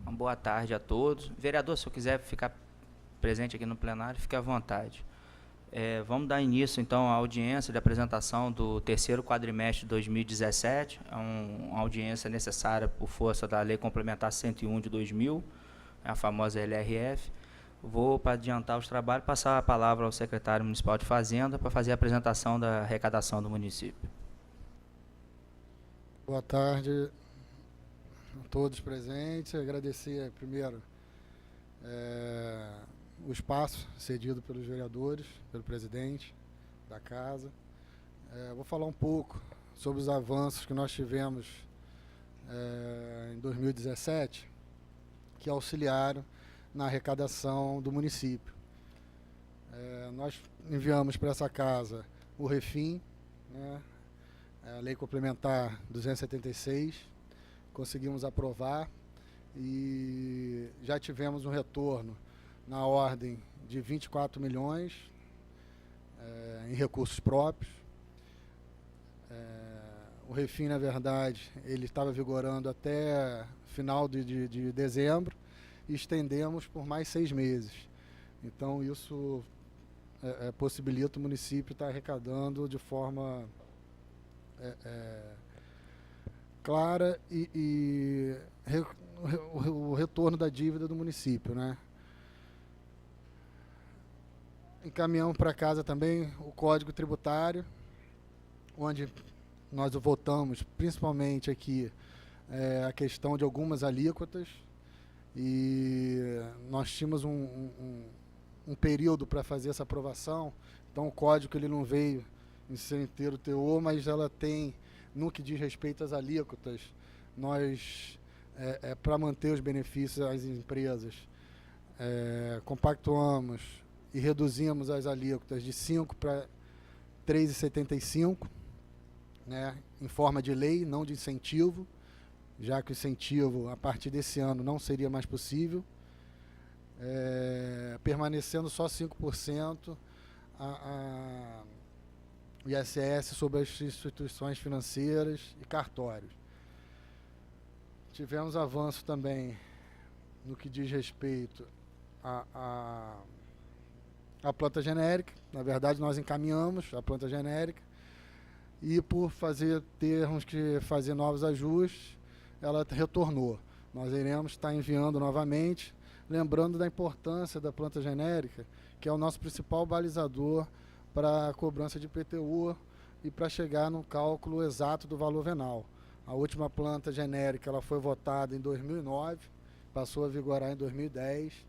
Uma boa tarde a todos. Vereador, se eu quiser ficar presente aqui no plenário, fique à vontade. Vamos dar início, então, à audiência de apresentação do terceiro quadrimestre de 2017. É uma audiência necessária por força da Lei Complementar 101 de 2000, a famosa LRF. Vou, para adiantar os trabalhos, passar a palavra ao secretário municipal de Fazenda para fazer a apresentação da arrecadação do município. Boa tarde a todos presentes. Agradecer primeiro o espaço cedido pelos vereadores, pelo presidente da casa. Vou falar um pouco sobre os avanços que nós tivemos em 2017, que auxiliaram na arrecadação do município. Nós enviamos para essa casa o Refim, né, a Lei Complementar 276, conseguimos aprovar e já tivemos um retorno na ordem de 24 milhões em recursos próprios. O Refim, na verdade, ele estava vigorando até final de dezembro e estendemos por mais 6 meses. Então, isso possibilita o município estar arrecadando de forma clara e o retorno da dívida do município, né? Encaminhamos para casa também o Código Tributário, onde nós votamos principalmente aqui a questão de algumas alíquotas, e nós tínhamos um período para fazer essa aprovação. Então o código ele não veio em seu inteiro teor, mas ela tem, no que diz respeito às alíquotas, nós, para manter os benefícios às empresas, compactuamos e reduzimos as alíquotas de 5 para 3,75, né, em forma de lei, não de incentivo, já que o incentivo, a partir desse ano, não seria mais possível, permanecendo só 5% o ISS sobre as instituições financeiras e cartórios. Tivemos avanço também no que diz respeito à planta genérica. Na verdade, nós encaminhamos a planta genérica e, por termos que fazer novos ajustes, ela retornou. Nós iremos estar enviando novamente, lembrando da importância da planta genérica, que é o nosso principal balizador para a cobrança de IPTU e para chegar no cálculo exato do valor venal. A última planta genérica ela foi votada em 2009, passou a vigorar em 2010,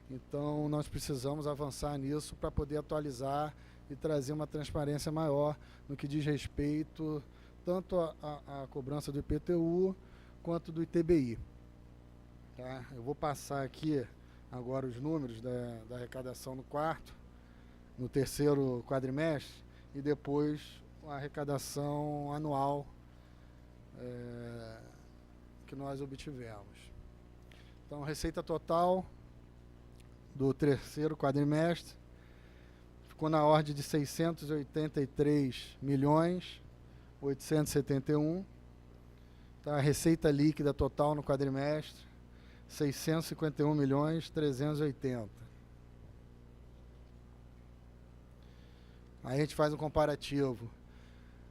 então nós precisamos avançar nisso para poder atualizar e trazer uma transparência maior no que diz respeito tanto à cobrança do IPTU quanto do ITBI. Tá? Eu vou passar aqui agora os números da arrecadação no terceiro quadrimestre, e depois a arrecadação anual que nós obtivemos. Então, a receita total do terceiro quadrimestre ficou na ordem de 683.871. Tá? A receita líquida total no quadrimestre, 651.380. Aí a gente faz um comparativo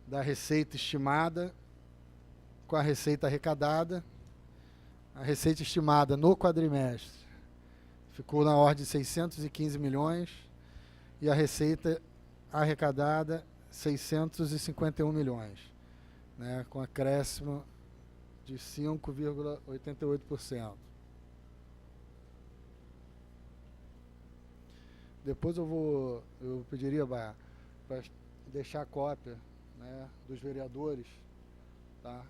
da receita estimada com a receita arrecadada. A receita estimada no quadrimestre ficou na ordem de 615 milhões e a receita arrecadada 651 milhões, né, com acréscimo de 5,88%. Depois eu pediria para deixar a cópia, né, dos vereadores, tá?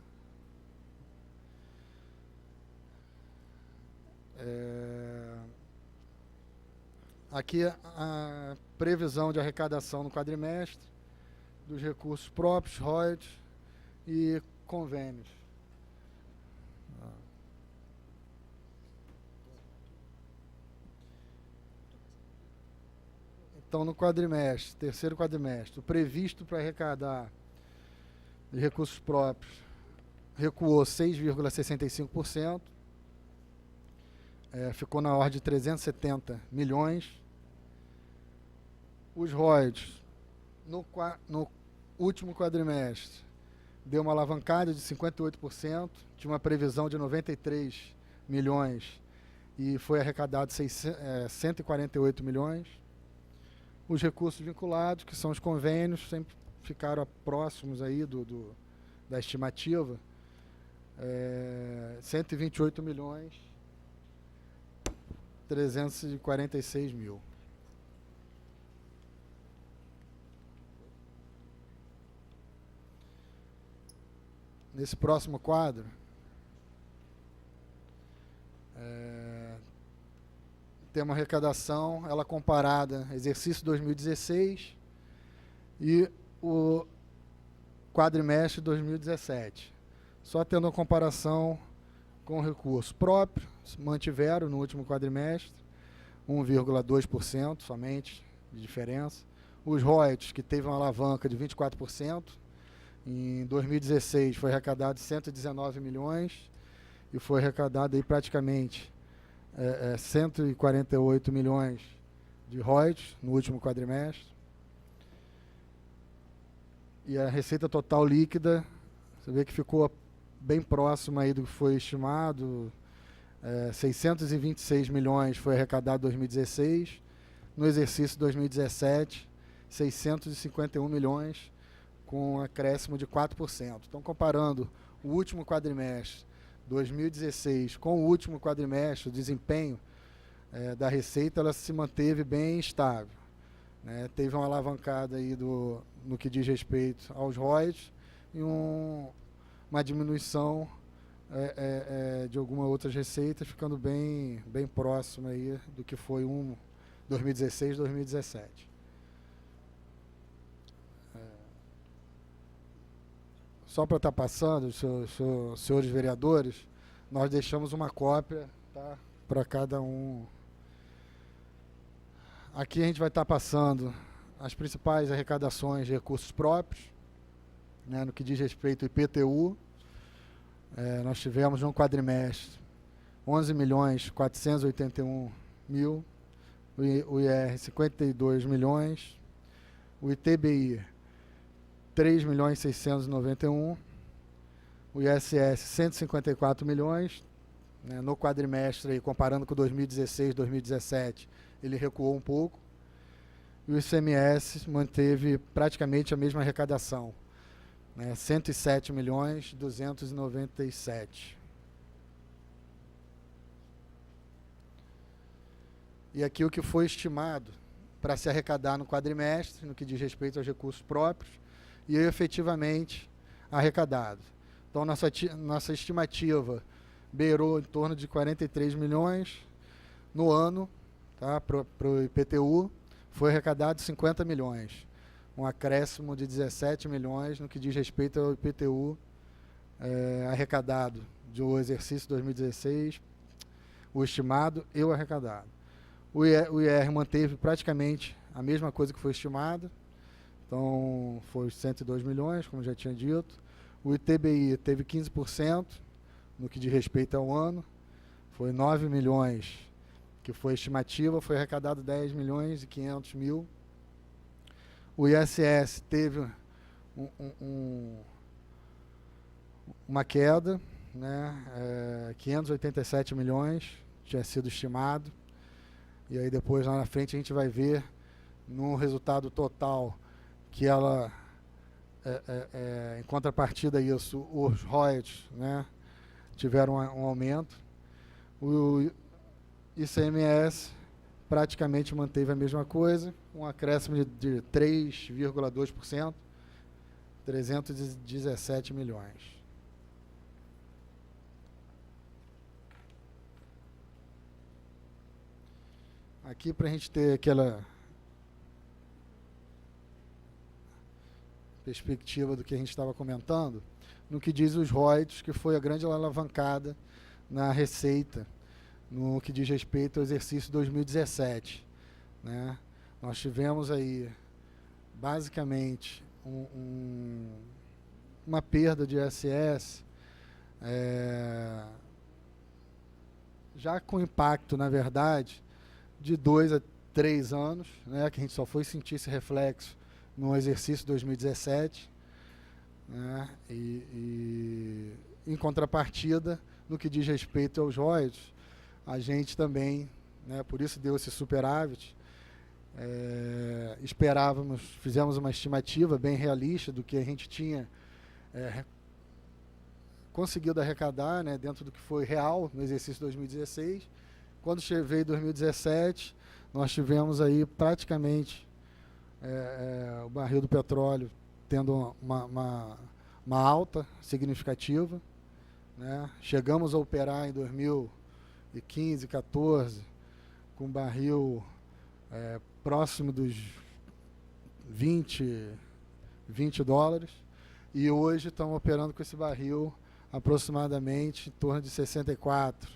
Aqui a previsão de arrecadação no quadrimestre dos recursos próprios, royalties e convênios. Então, no quadrimestre, terceiro quadrimestre, o previsto para arrecadar de recursos próprios recuou 6,65%. ficou na ordem de 370 milhões. Os royalties, no último quadrimestre, deu uma alavancada de 58%, tinha uma previsão de 93 milhões e foi arrecadado 148 milhões. Os recursos vinculados, que são os convênios, sempre ficaram próximos aí da estimativa, 128 milhões 346 mil. Nesse próximo quadro, tem uma arrecadação, ela comparada exercício 2016 e o quadrimestre 2017. Só tendo uma comparação com o recurso próprio, mantiveram no último quadrimestre, 1,2% somente de diferença. Os royalties, que teve uma alavanca de 24%, em 2016 foi arrecadado 119 milhões e foi arrecadado aí praticamente 148 milhões de royalties no último quadrimestre. E a receita total líquida, você vê que ficou bem próxima aí do que foi estimado, 626 milhões foi arrecadado em 2016, no exercício 2017, 651 milhões, com um acréscimo de 4%. Então, comparando o último quadrimestre 2016 com o último quadrimestre, o desempenho da receita ela se manteve bem estável, né? Teve uma alavancada aí no que diz respeito aos royalties e uma diminuição de algumas outras receitas, ficando bem próximo aí do que foi 2016, 2017. Só para estar passando, senhores vereadores, nós deixamos uma cópia, tá, para cada um. Aqui a gente vai estar passando as principais arrecadações de recursos próprios, né, no que diz respeito ao IPTU. Nós tivemos no quadrimestre 11 milhões 481 mil, o IR 52 milhões, o ITBI 3 milhões 691, o ISS 154 milhões, né, no quadrimestre, aí, comparando com 2016, 2017, ele recuou um pouco, e o ICMS manteve praticamente a mesma arrecadação, né, 107 milhões 297. E aqui o que foi estimado para se arrecadar no quadrimestre, no que diz respeito aos recursos próprios, e efetivamente arrecadado. Então, nossa estimativa beirou em torno de 43 milhões no ano, tá, para o IPTU, foi arrecadado 50 milhões, um acréscimo de 17 milhões no que diz respeito ao IPTU arrecadado do exercício 2016, o estimado e o arrecadado. O IR manteve praticamente a mesma coisa que foi estimado, então foi 102 milhões, como já tinha dito. O ITBI teve 15% no que diz respeito ao ano, foi 9 milhões que foi estimativa, foi arrecadado 10 milhões e 500 mil. O ISS teve uma queda, né, 587 milhões, tinha sido estimado. E aí depois lá na frente a gente vai ver no resultado total que ela, em contrapartida a isso, os royalties, né, tiveram um aumento. O ICMS praticamente manteve a mesma coisa, um acréscimo de 3,2%, 317 milhões. Aqui para a gente ter aquela perspectiva do que a gente estava comentando, no que diz os royalties, que foi a grande alavancada na receita, no que diz respeito ao exercício 2017. Né? Nós tivemos aí, basicamente, uma perda de ISS já com impacto, na verdade, de 2 a 3 anos, né, que a gente só foi sentir esse reflexo no exercício 2017, né, e em contrapartida, no que diz respeito aos royalties, a gente também, né, por isso deu esse superávit, esperávamos, fizemos uma estimativa bem realista do que a gente tinha conseguido arrecadar, né, dentro do que foi real no exercício 2016. Quando veio 2017, nós tivemos aí praticamente o barril do petróleo tendo uma alta significativa, né? Chegamos a operar em 2015, 14, com barril próximo dos 20 dólares, e hoje estamos operando com esse barril aproximadamente em torno de 64,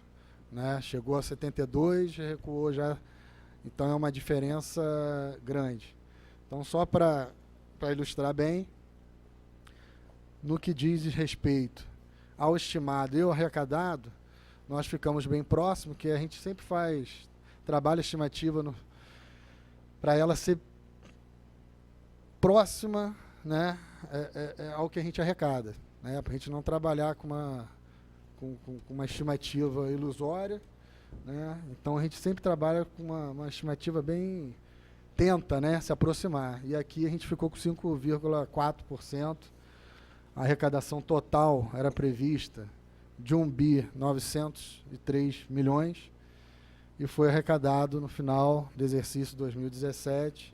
né? Chegou a 72, recuou já, então é uma diferença grande. Então, só para ilustrar bem, no que diz respeito ao estimado e ao arrecadado, nós ficamos bem próximo, que a gente sempre faz trabalho estimativa para ela ser próxima, né, ao que a gente arrecada, né, para a gente não trabalhar com uma estimativa ilusória, né. Então a gente sempre trabalha com uma estimativa bem, tenta, né, se aproximar, e aqui a gente ficou com 5,4%. A arrecadação total era prevista de 1.903 milhões e foi arrecadado no final do exercício 2017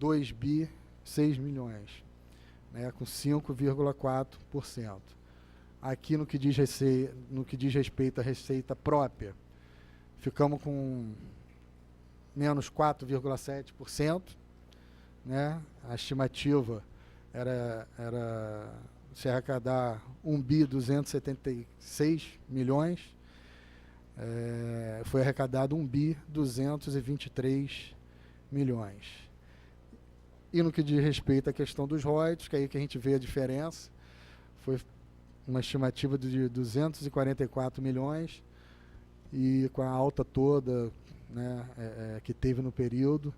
2.006 milhões, né, com 5,4%. Aqui no que diz respeito à receita própria, ficamos com menos 4,7%, né? A estimativa era se arrecadar 1.276 milhões, foi arrecadado 1.223 milhões. E no que diz respeito à questão dos royalties, que é aí que a gente vê a diferença, foi uma estimativa de 244 milhões, e com a alta toda, né, que teve no período,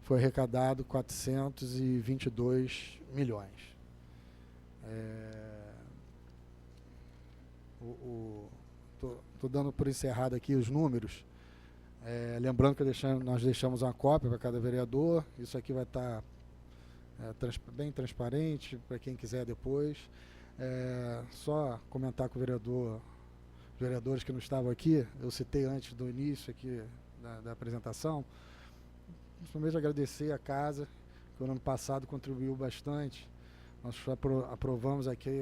foi arrecadado 422 milhões. Estou dando por encerrado aqui os números, lembrando que nós deixamos uma cópia para cada vereador. Isso aqui vai estar bem transparente para quem quiser depois. Só comentar com os vereadores que não estavam aqui, eu citei antes do início aqui da apresentação, principalmente agradecer a casa, que no ano passado contribuiu bastante. Nós aprovamos aqui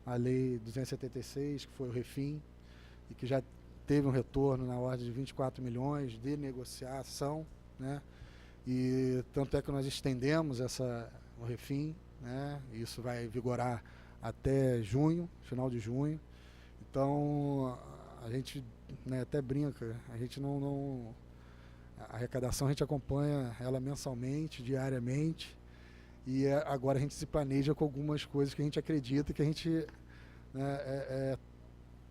a Lei 276, que foi o Refim, e que já teve um retorno na ordem de 24 milhões de negociação, né? E tanto é que nós estendemos o Refim, né? Isso vai vigorar até junho, final de junho. Então, a gente, né, até brinca, a gente a arrecadação a gente acompanha ela mensalmente, diariamente, e agora a gente se planeja com algumas coisas que a gente acredita, que a gente, né,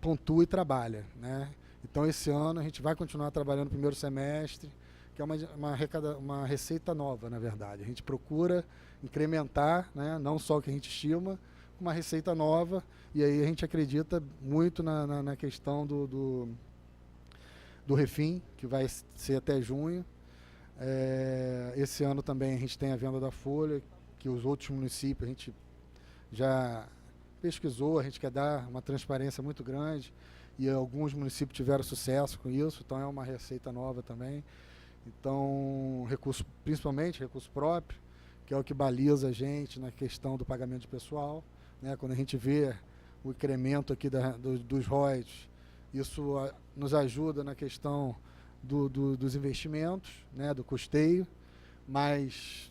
pontua e trabalha, né? Então, esse ano a gente vai continuar trabalhando no primeiro semestre, que é uma receita nova, na verdade. A gente procura incrementar, né, não só o que a gente estima, uma receita nova, e aí a gente acredita muito na questão do Refim, que vai ser até junho. Esse ano também a gente tem a venda da folha, que os outros municípios a gente já pesquisou, a gente quer dar uma transparência muito grande, e alguns municípios tiveram sucesso com isso, então é uma receita nova também. Então, principalmente recurso próprio, que é o que baliza a gente na questão do pagamento de pessoal, né? Quando a gente vê o incremento aqui dos royalties, isso nos ajuda na questão dos investimentos, né? Do custeio, mas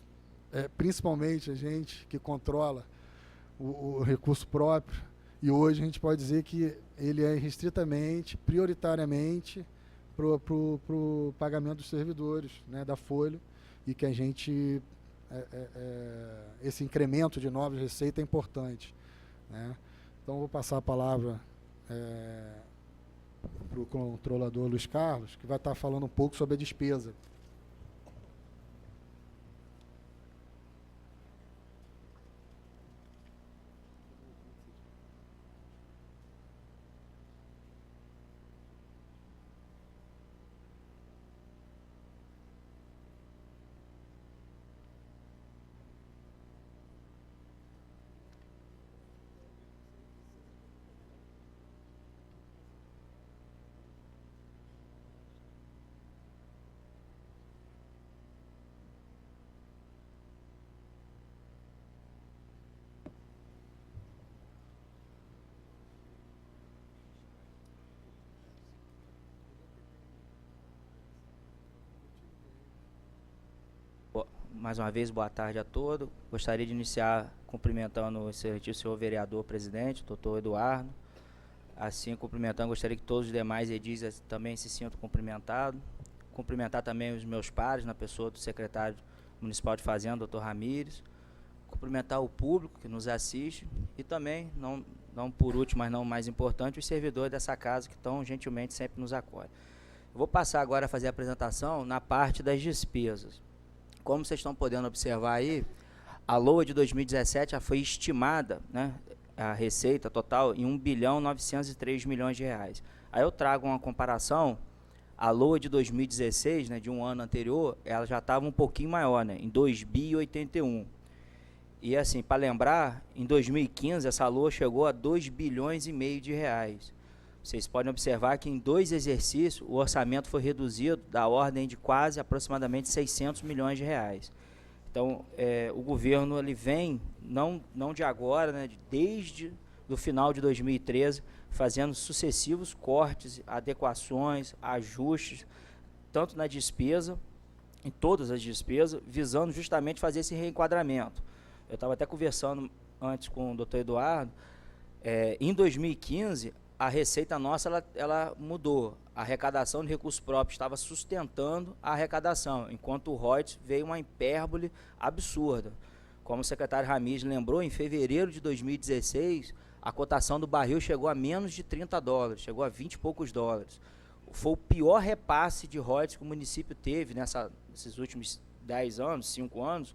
principalmente a gente que controla o recurso próprio, e hoje a gente pode dizer que ele é restritamente, prioritariamente, para o pagamento dos servidores, né, da folha, e que a gente, esse incremento de novas receitas é importante, né? Então, vou passar a palavra para o controlador Luiz Carlos, que vai estar falando um pouco sobre a despesa. Mais uma vez, boa tarde a todos. Gostaria de iniciar cumprimentando o excelentíssimo senhor vereador presidente, doutor Eduardo. Assim, cumprimentando, gostaria que todos os demais edis também se sintam cumprimentados. Cumprimentar também os meus pares, na pessoa do secretário municipal de Fazenda, doutor Ramires. Cumprimentar o público que nos assiste e também, não por último, mas não mais importante, os servidores dessa casa que tão gentilmente sempre nos acolhem. Eu vou passar agora a fazer a apresentação na parte das despesas. Como vocês estão podendo observar aí, a LOA de 2017 já foi estimada, né, a receita total em 1.903 bilhões de reais. Aí eu trago uma comparação, a LOA de 2016, né, de um ano anterior, ela já estava um pouquinho maior, né, em 2.081. E assim, para lembrar, em 2015 essa LOA chegou a 2,5 bilhões de reais. Vocês podem observar que em 2 exercícios o orçamento foi reduzido da ordem de quase aproximadamente 600 milhões de reais. Então, o governo ele vem, não de agora, né, desde o final de 2013, fazendo sucessivos cortes, adequações, ajustes, tanto na despesa, em todas as despesas, visando justamente fazer esse reenquadramento. Eu estava até conversando antes com o doutor Eduardo, em 2015, a receita nossa ela mudou. A arrecadação de recursos próprios estava sustentando a arrecadação, enquanto o Reuters veio uma hipérbole absurda. Como o secretário Ramires lembrou, em fevereiro de 2016, a cotação do barril chegou a menos de $30, chegou a 20 e poucos dólares. Foi o pior repasse de Reuters que o município teve nesses últimos 10 anos, 5 anos,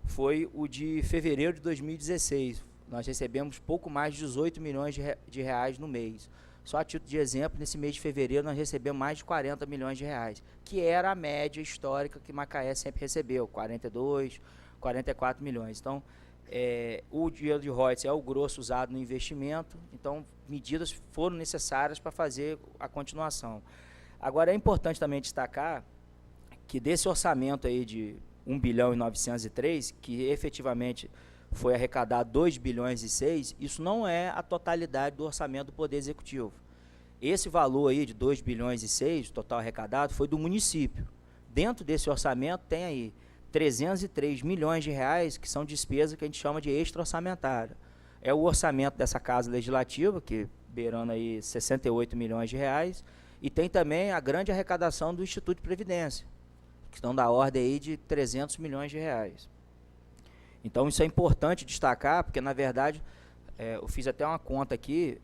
foi o de fevereiro de 2016. Nós recebemos pouco mais de 18 milhões de reais no mês. Só a título de exemplo, nesse mês de fevereiro nós recebemos mais de 40 milhões de reais, que era a média histórica que Macaé sempre recebeu, 42, 44 milhões. Então, o dinheiro de Reuters é o grosso usado no investimento, então medidas foram necessárias para fazer a continuação. Agora, é importante também destacar que desse orçamento aí de 1 bilhão e 903, que efetivamente foi arrecadado 2 bilhões e 6, isso não é a totalidade do orçamento do Poder Executivo. Esse valor aí de 2 bilhões e 6, total arrecadado, foi do município. Dentro desse orçamento tem aí 303 milhões de reais, que são despesas que a gente chama de extra-orçamentária. É o orçamento dessa Casa Legislativa, que beirando aí 68 milhões de reais, e tem também a grande arrecadação do Instituto de Previdência, que estão da ordem aí de 300 milhões de reais. Então, isso é importante destacar, porque, na verdade, eu fiz até uma conta aqui,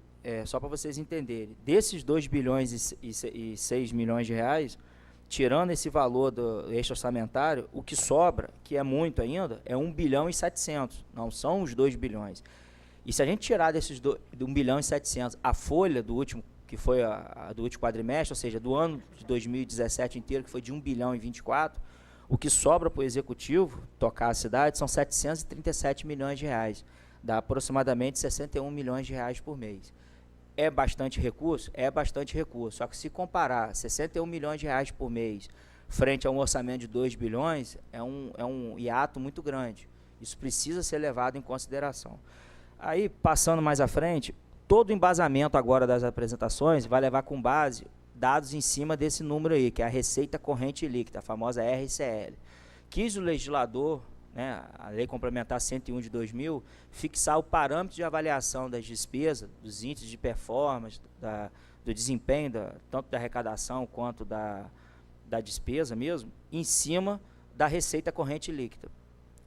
só para vocês entenderem. Desses 2 bilhões e 6 milhões de reais, tirando esse valor do extra-orçamentário, o que sobra, que é muito ainda, é 1 bilhão e 700, não são os 2 bilhões. E se a gente tirar desses de 1 bilhão e 700 a folha do último, que foi a do último quadrimestre, ou seja, do ano de 2017 inteiro, que foi de 1 bilhão e 24, o que sobra para o Executivo tocar a cidade são 737 milhões de reais, dá aproximadamente 61 milhões de reais por mês. É bastante recurso? É bastante recurso, só que se comparar 61 milhões de reais por mês frente a um orçamento de 2 bilhões, é um hiato muito grande. Isso precisa ser levado em consideração. Aí, passando mais à frente, todo o embasamento agora das apresentações vai levar com base dados em cima desse número aí, que é a Receita Corrente Líquida, a famosa RCL. Quis o legislador, né, a Lei Complementar 101 de 2000, fixar o parâmetro de avaliação das despesas, dos índices de performance, do desempenho, tanto da arrecadação quanto da despesa mesmo, em cima da Receita Corrente Líquida.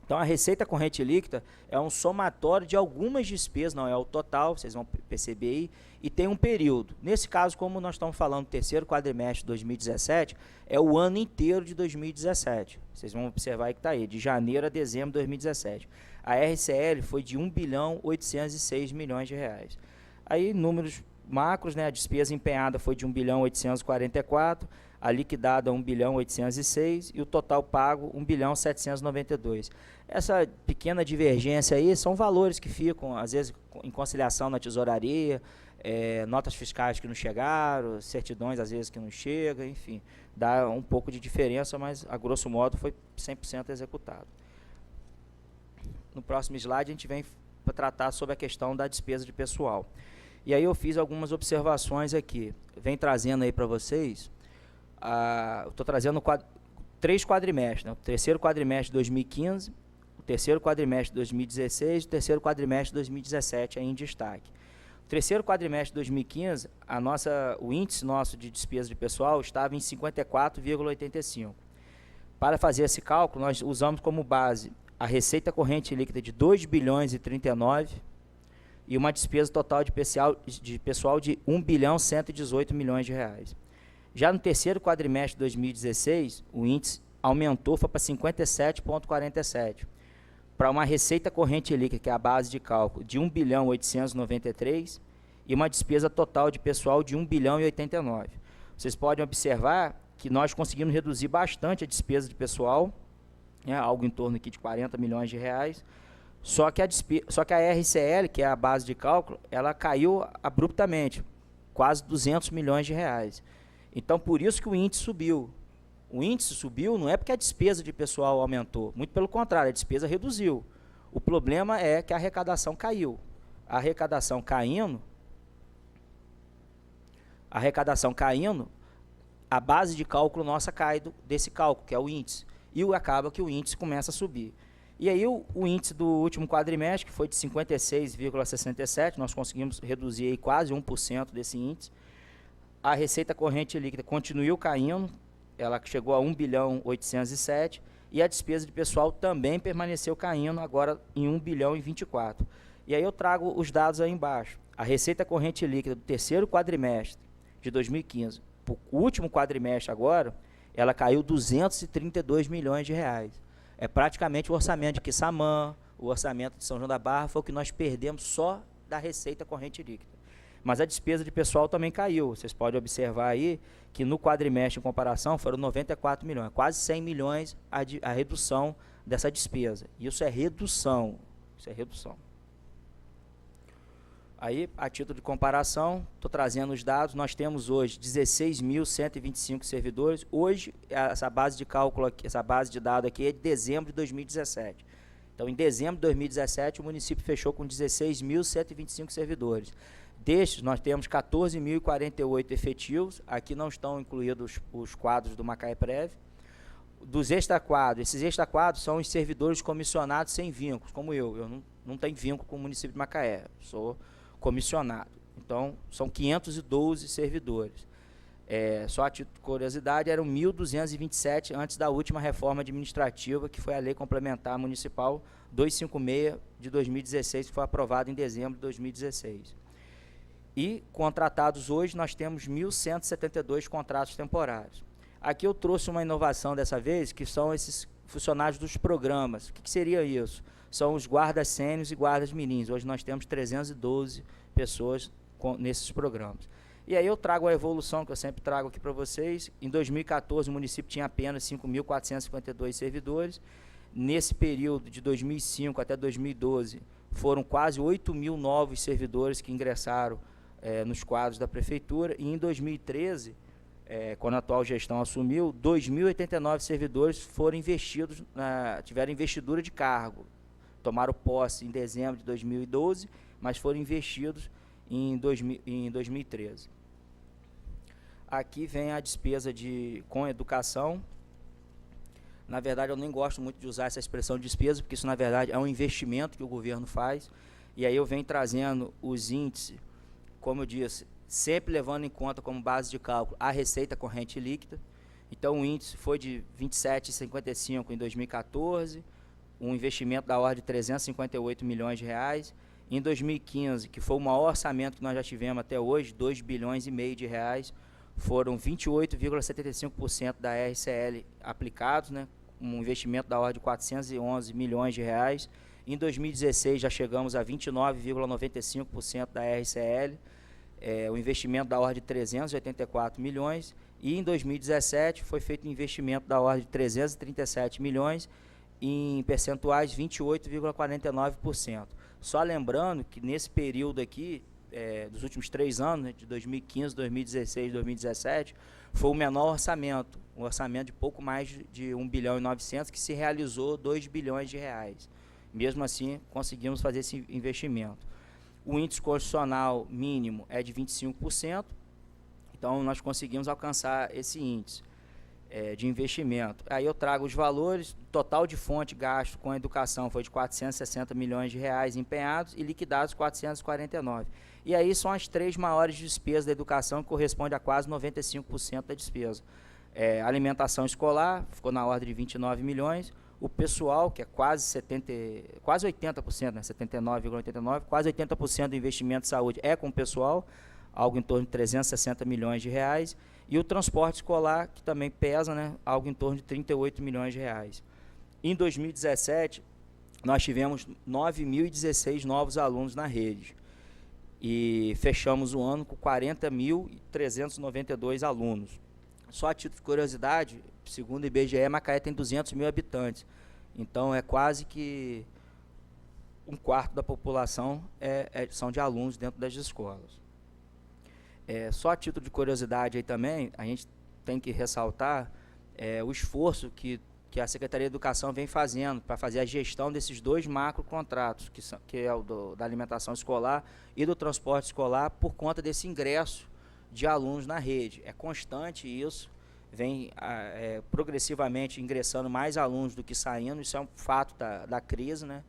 Então, a receita corrente líquida é um somatório de algumas despesas, não é o total, vocês vão perceber aí, e tem um período. Nesse caso, como nós estamos falando do terceiro quadrimestre de 2017, é o ano inteiro de 2017. Vocês vão observar aí que está aí, de janeiro a dezembro de 2017. A RCL foi de 1 bilhão 806 milhões de reais. Aí, números macros, né, a despesa empenhada foi de 1 bilhão 844, a liquidada 1 bilhão 806 e o total pago 1 bilhão 792. Essa pequena divergência aí são valores que ficam, às vezes, em conciliação na tesouraria, notas fiscais que não chegaram, certidões, às vezes, que não chegam, enfim. Dá um pouco de diferença, mas, a grosso modo, foi 100% executado. No próximo slide, a gente vem para tratar sobre a questão da despesa de pessoal. E aí eu fiz algumas observações aqui. Vem trazendo aí para vocês, estou trazendo 3 quadrimestres, né? O terceiro quadrimestre de 2015, o terceiro quadrimestre de 2016 e o terceiro quadrimestre de 2017 aí em destaque. O terceiro quadrimestre de 2015, o índice nosso de despesa de pessoal estava em 54,85. Para fazer esse cálculo, nós usamos como base a receita corrente líquida de 2 bilhões e 39 e uma despesa total de pessoal de 1 bilhão 118 milhões de reais. Já no terceiro quadrimestre de 2016, o índice aumentou, foi para 57,47, para uma receita corrente líquida, que é a base de cálculo, de 1 bilhão 893 e uma despesa total de pessoal de 1 bilhão e 89. Vocês podem observar que nós conseguimos reduzir bastante a despesa de pessoal, né, algo em torno aqui de 40 milhões de reais, só que a RCL, que é a base de cálculo, ela caiu abruptamente, quase 200 milhões de reais. Então, por isso que o índice subiu. O índice subiu não é porque a despesa de pessoal aumentou, muito pelo contrário, a despesa reduziu. O problema é que a arrecadação caiu. A arrecadação caindo, a base de cálculo nossa cai desse cálculo, que é o índice, e acaba que o índice começa a subir. E aí o índice do último quadrimestre, que foi de 56,67, nós conseguimos reduzir aí quase 1% desse índice. A receita corrente líquida continuou caindo, ela chegou a 1 bilhão 807, e a despesa de pessoal também permaneceu caindo, agora em 1 bilhão e 24. E aí eu trago os dados aí embaixo. A receita corrente líquida do terceiro quadrimestre de 2015, para o último quadrimestre agora, ela caiu 232 milhões de reais. É praticamente o orçamento de Quissamã, o orçamento de São João da Barra, foi o que nós perdemos só da receita corrente líquida. Mas a despesa de pessoal também caiu. Vocês podem observar aí que no quadrimestre, em comparação, foram 94 milhões, quase 100 milhões a redução dessa despesa. Isso é redução. Aí, a título de comparação, estou trazendo os dados, nós temos hoje 16.125 servidores. Hoje, essa base de cálculo aqui, essa base de dados aqui é de dezembro de 2017. Então, em dezembro de 2017, o município fechou com 16.125 servidores. Destes, nós temos 14.048 efetivos, aqui não estão incluídos os quadros do Macaé-Prev. Dos extraquadros, esses extraquadros são os servidores comissionados sem vínculos, como eu não tenho vínculo com o município de Macaé, sou comissionado. Então, são 512 servidores. Só a título de curiosidade, eram 1.227 antes da última reforma administrativa, que foi a Lei Complementar Municipal 256 de 2016, que foi aprovada em dezembro de 2016. E, contratados hoje, nós temos 1.172 contratos temporários. Aqui eu trouxe uma inovação dessa vez, que são esses funcionários dos programas. O que seria isso? São os guardas sênios e guardas mirins. Hoje nós temos 312 pessoas nesses programas. E aí eu trago a evolução, que eu sempre trago aqui para vocês. Em 2014, o município tinha apenas 5.452 servidores. Nesse período, de 2005 até 2012, foram quase 8.000 novos servidores que ingressaram nos quadros da prefeitura. E em 2013, quando a atual gestão assumiu, 2.089 servidores foram investidos, tiveram investidura de cargo. Tomaram posse em dezembro de 2012, mas foram investidos em 2013. Aqui vem a despesa com educação. Na verdade, eu nem gosto muito de usar essa expressão despesa, porque isso, na verdade, é um investimento que o governo faz. E aí eu venho trazendo os índices, como eu disse, sempre levando em conta como base de cálculo a receita corrente líquida. Então, o índice foi de 27,55 em 2014, um investimento da ordem de 358 milhões de reais. Em 2015, que foi o maior orçamento que nós já tivemos até hoje, 2 bilhões e meio de reais, foram 28,75% da RCL aplicados, né, um investimento da ordem de 411 milhões de reais. Em 2016 já chegamos a 29,95% da RCL, o investimento da ordem de 384 milhões, e em 2017 foi feito um investimento da ordem de 337 milhões, em percentuais 28,49%. Só lembrando que nesse período aqui, dos últimos 3 anos, né, de 2015, 2016 e 2017, foi o menor orçamento, um orçamento de pouco mais de 1 bilhão e 900, que se realizou 2 bilhões de reais. Mesmo assim, conseguimos fazer esse investimento. O índice constitucional mínimo é de 25%, então nós conseguimos alcançar esse índice de investimento. Aí eu trago os valores, total de fonte gasto com a educação foi de 460 milhões de reais empenhados e liquidados 449. E aí são as 3 maiores despesas da educação, que corresponde a quase 95% da despesa. Alimentação escolar ficou na ordem de 29 milhões, o pessoal, que é quase 80%, né, 79,89%, quase 80% do investimento de saúde é com o pessoal, algo em torno de 360 milhões de reais, e o transporte escolar, que também pesa, né, algo em torno de 38 milhões de reais. Em 2017, nós tivemos 9.016 novos alunos na rede, e fechamos o ano com 40.392 alunos. Só a título de curiosidade, segundo o IBGE, Macaé tem 200 mil habitantes, então é quase que 1/4 da população são de alunos dentro das escolas. Só a título de curiosidade aí também, a gente tem que ressaltar o esforço que a Secretaria de Educação vem fazendo para fazer a gestão desses 2 macrocontratos, que é o da alimentação escolar e do transporte escolar, por conta desse ingresso de alunos na rede. É constante isso, vem progressivamente ingressando mais alunos do que saindo, isso é um fato da crise, né?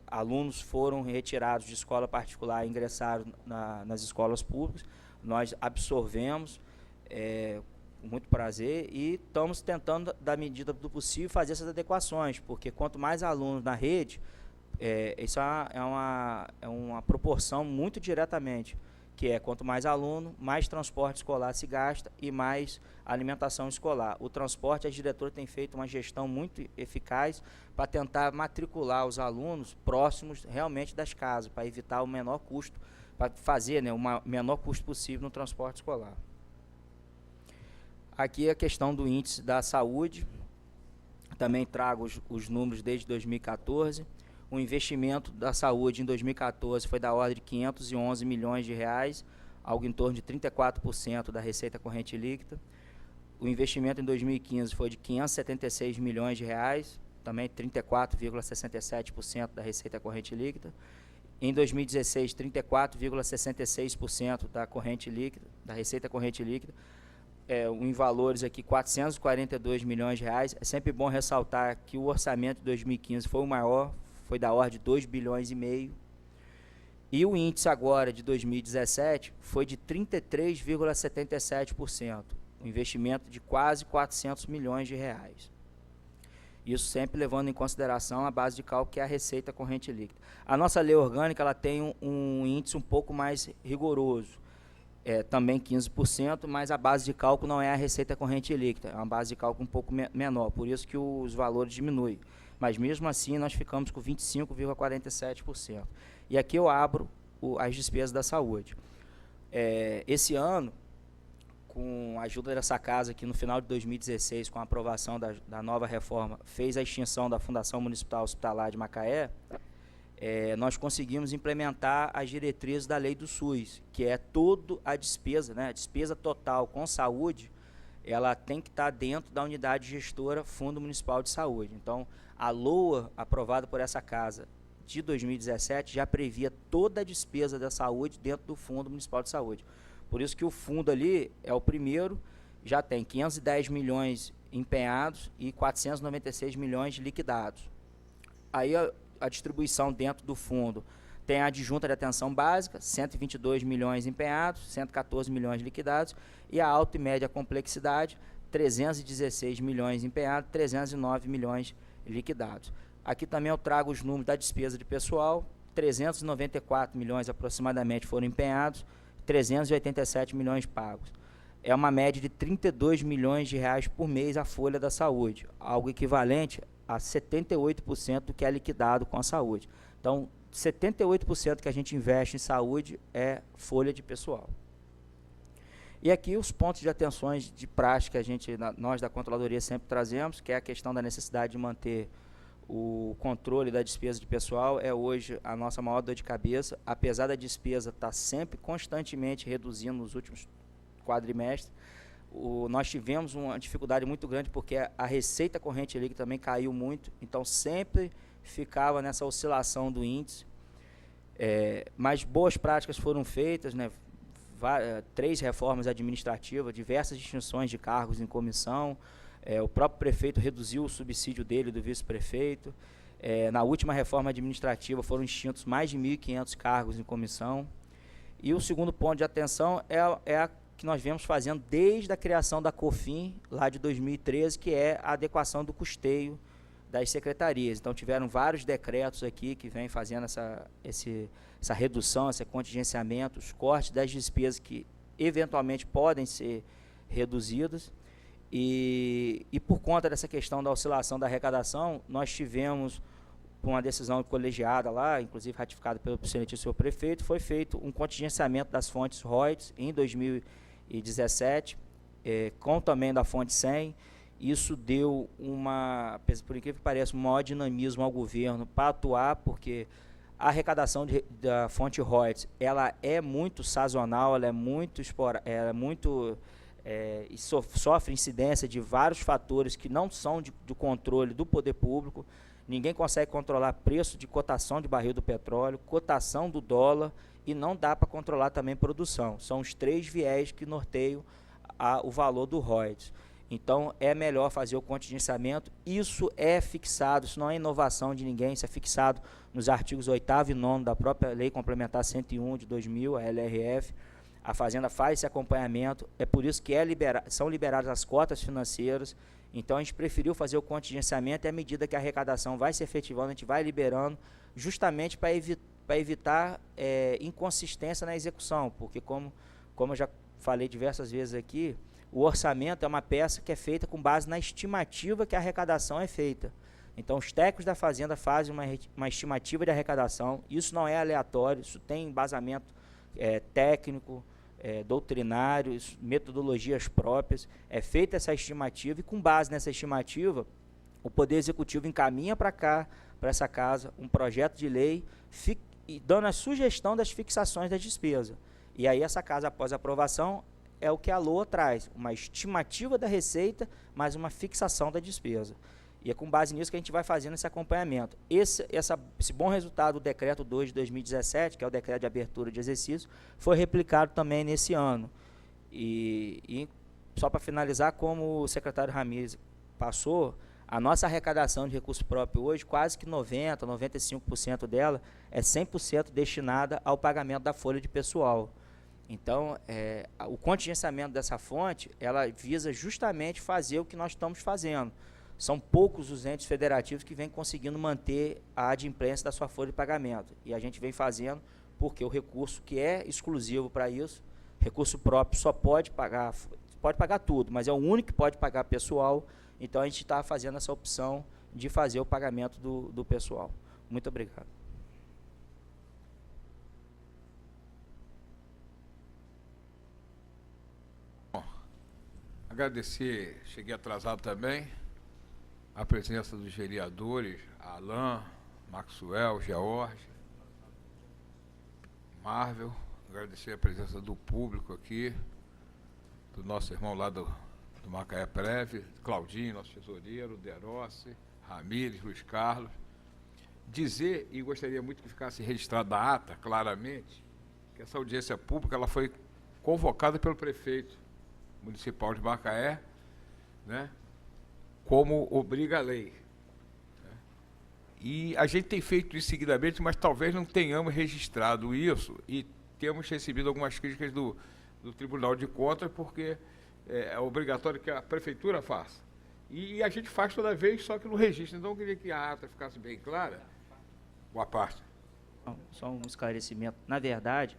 Alunos foram retirados de escola particular e ingressaram nas escolas públicas. Nós absorvemos com muito prazer e estamos tentando, da medida do possível, fazer essas adequações, porque quanto mais alunos na rede, isso é uma proporção muito diretamente, que quanto mais aluno, mais transporte escolar se gasta e mais alimentação escolar. O transporte, a diretora tem feito uma gestão muito eficaz para tentar matricular os alunos próximos realmente das casas, para evitar o menor custo, para fazer, né, o menor custo possível no transporte escolar. Aqui a questão do índice da saúde, também trago os números desde 2014. O investimento da saúde em 2014 foi da ordem de 511 milhões de reais, algo em torno de 34% da receita corrente líquida. O investimento em 2015 foi de 576 milhões de reais, também 34,67% da receita corrente líquida. Em 2016, 34,66% da corrente líquida, da receita corrente líquida. Em valores aqui, 442 milhões de reais. É sempre bom ressaltar que o orçamento de 2015 foi o maior, foi da ordem de 2 bilhões e meio. E o índice agora de 2017 foi de 33,77%, um investimento de quase 400 milhões de reais. Isso sempre levando em consideração a base de cálculo, que é a receita corrente líquida. A nossa lei orgânica ela tem um índice um pouco mais rigoroso, também 15%, mas a base de cálculo não é a receita corrente líquida, é uma base de cálculo um pouco menor, por isso que os valores diminuem. Mas mesmo assim nós ficamos com 25,47%. E aqui eu abro as despesas da saúde. Esse ano, com a ajuda dessa casa, que no final de 2016, com a aprovação da nova reforma, fez a extinção da Fundação Municipal Hospitalar de Macaé, nós conseguimos implementar as diretrizes da lei do SUS, que é toda a despesa, né, a despesa total com saúde, ela tem que estar dentro da unidade gestora Fundo Municipal de Saúde. Então, a LOA, aprovada por essa casa de 2017, já previa toda a despesa da saúde dentro do Fundo Municipal de Saúde. Por isso que o fundo ali é o primeiro, já tem 510 milhões empenhados e 496 milhões liquidados. Aí a distribuição dentro do fundo tem a adjunta de atenção básica, 122 milhões empenhados, 114 milhões liquidados, e a alta e média complexidade, 316 milhões empenhados, 309 milhões liquidados. Aqui também eu trago os números da despesa de pessoal, 394 milhões aproximadamente foram empenhados, 387 milhões pagos. É uma média de 32 milhões de reais por mês a folha da saúde, algo equivalente a 78% do que é liquidado com a saúde. Então, 78% que a gente investe em saúde é folha de pessoal. E aqui os pontos de atenções de prática nós da Controladoria sempre trazemos, que é a questão da necessidade de manter o controle da despesa de pessoal, é hoje a nossa maior dor de cabeça, apesar da despesa estar sempre constantemente reduzindo nos últimos quadrimestres. Nós tivemos uma dificuldade muito grande porque a receita corrente líquida também caiu muito, então sempre ficava nessa oscilação do índice. Mas boas práticas foram feitas, né? 3 reformas administrativas, diversas extinções de cargos em comissão, o próprio prefeito reduziu o subsídio dele do vice-prefeito, na última reforma administrativa foram extintos mais de 1.500 cargos em comissão, e o segundo ponto de atenção é a que nós vemos fazendo desde a criação da COFIN, lá de 2013, que é a adequação do custeio das secretarias. Então, tiveram vários decretos aqui que vêm fazendo essa redução, esse contingenciamento, os cortes das despesas que eventualmente podem ser reduzidas. E por conta dessa questão da oscilação da arrecadação, nós tivemos uma decisão colegiada lá, inclusive ratificada pelo excelentíssimo prefeito, foi feito um contingenciamento das fontes royalties em 2017, com também da fonte 100. Isso deu por incrível que pareça, um maior dinamismo ao governo para atuar, porque a arrecadação da fonte royalties, ela é muito sazonal, ela é muito e sofre incidência de vários fatores que não são do controle do poder público. Ninguém consegue controlar preço de cotação de barril do petróleo, cotação do dólar, e não dá para controlar também produção. São os 3 viés que norteiam o valor do royalties. Então, é melhor fazer o contingenciamento. Isso é fixado, isso não é inovação de ninguém, isso é fixado nos artigos 8º e 9º da própria Lei Complementar 101 de 2000, a LRF. A Fazenda faz esse acompanhamento, é por isso que são liberadas as cotas financeiras. Então, a gente preferiu fazer o contingenciamento, e à medida que a arrecadação vai se efetivando, a gente vai liberando, justamente para evitar inconsistência na execução, porque como eu já falei diversas vezes aqui, o orçamento é uma peça que é feita com base na estimativa que a arrecadação é feita. Então, os técnicos da Fazenda fazem uma estimativa de arrecadação, isso não é aleatório, isso tem embasamento técnico, doutrinário, metodologias próprias, é feita essa estimativa, e com base nessa estimativa, o Poder Executivo encaminha para cá, para essa casa, um projeto de lei, e dando a sugestão das fixações da despesa. E aí essa casa, após a aprovação, é o que a LOA traz, uma estimativa da receita, mais uma fixação da despesa. E é com base nisso que a gente vai fazendo esse acompanhamento. Esse bom resultado do decreto 2 de 2017, que é o decreto de abertura de exercício, foi replicado também nesse ano. E só para finalizar, como o secretário Ramires passou, a nossa arrecadação de recurso próprio hoje, quase que 90%, 95% dela, é 100% destinada ao pagamento da folha de pessoal. Então, o contingenciamento dessa fonte, ela visa justamente fazer o que nós estamos fazendo. São poucos os entes federativos que vêm conseguindo manter a adimplência da sua folha de pagamento. E a gente vem fazendo porque o recurso que é exclusivo para isso, recurso próprio, só pode pagar tudo, mas é o único que pode pagar pessoal. Então, a gente está fazendo essa opção de fazer o pagamento do pessoal. Muito obrigado. Agradecer, cheguei atrasado também, a presença dos vereadores, Alain, Maxwell, George, Marvel. Agradecer a presença do público aqui, do nosso irmão lá do Macaé Preve, Claudinho, nosso tesoureiro, Derossi, Ramires, Luiz Carlos. Dizer, e gostaria muito que ficasse registrada a ata, claramente, que essa audiência pública ela foi convocada pelo prefeito municipal de Macaé, né, como obriga a lei. E a gente tem feito isso seguidamente, mas talvez não tenhamos registrado isso, e temos recebido algumas críticas do Tribunal de Contas, porque é obrigatório que a prefeitura faça. E a gente faz toda vez, só que no registro. Então eu queria que a ata ficasse bem clara. Boa parte. Só um esclarecimento. Na verdade,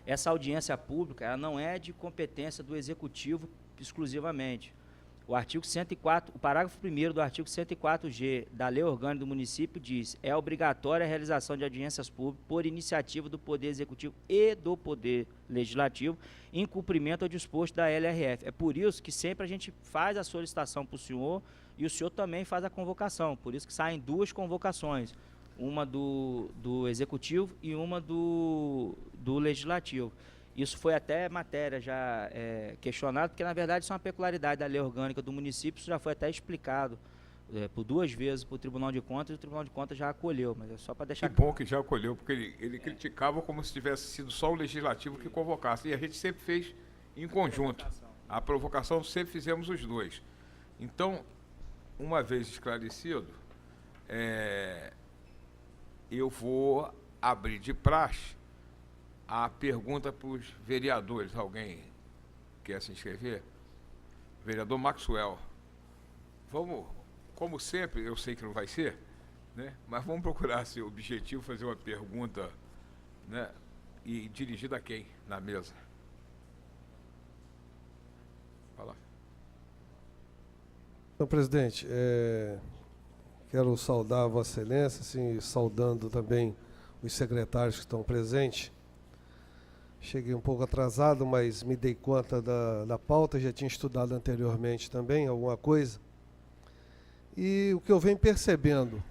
essa audiência pública ela não é de competência do Executivo exclusivamente. O artigo 104, o parágrafo 1º do artigo 104G da Lei Orgânica do Município diz: é obrigatória a realização de audiências públicas por iniciativa do Poder Executivo e do Poder Legislativo, em cumprimento ao disposto da LRF. É por isso que sempre a gente faz a solicitação para o senhor e o senhor também faz a convocação. Por isso que saem 2 convocações, uma do Executivo e uma do Legislativo. Isso foi até matéria já questionada, porque na verdade isso é uma peculiaridade da lei orgânica do município, isso já foi até explicado por 2 vezes para o Tribunal de Contas, e o Tribunal de Contas já acolheu, mas é só para deixar Que bom que já acolheu, porque ele criticava como se tivesse sido só o Legislativo que convocasse, e a gente sempre fez em conjunto. A provocação sempre fizemos os 2. Então, uma vez esclarecido, eu vou abrir de praxe a pergunta para os vereadores. Alguém quer se inscrever? Vereador Maxwell. Vamos, como sempre, eu sei que não vai ser, né? Mas vamos procurar ser objetivo, fazer uma pergunta, né? E dirigida a quem na mesa? Fala. Senhor presidente, quero saudar a Vossa Excelência, assim, saudando também os secretários que estão presentes. Cheguei um pouco atrasado, mas me dei conta da pauta, já tinha estudado anteriormente também alguma coisa. E o que eu venho percebendo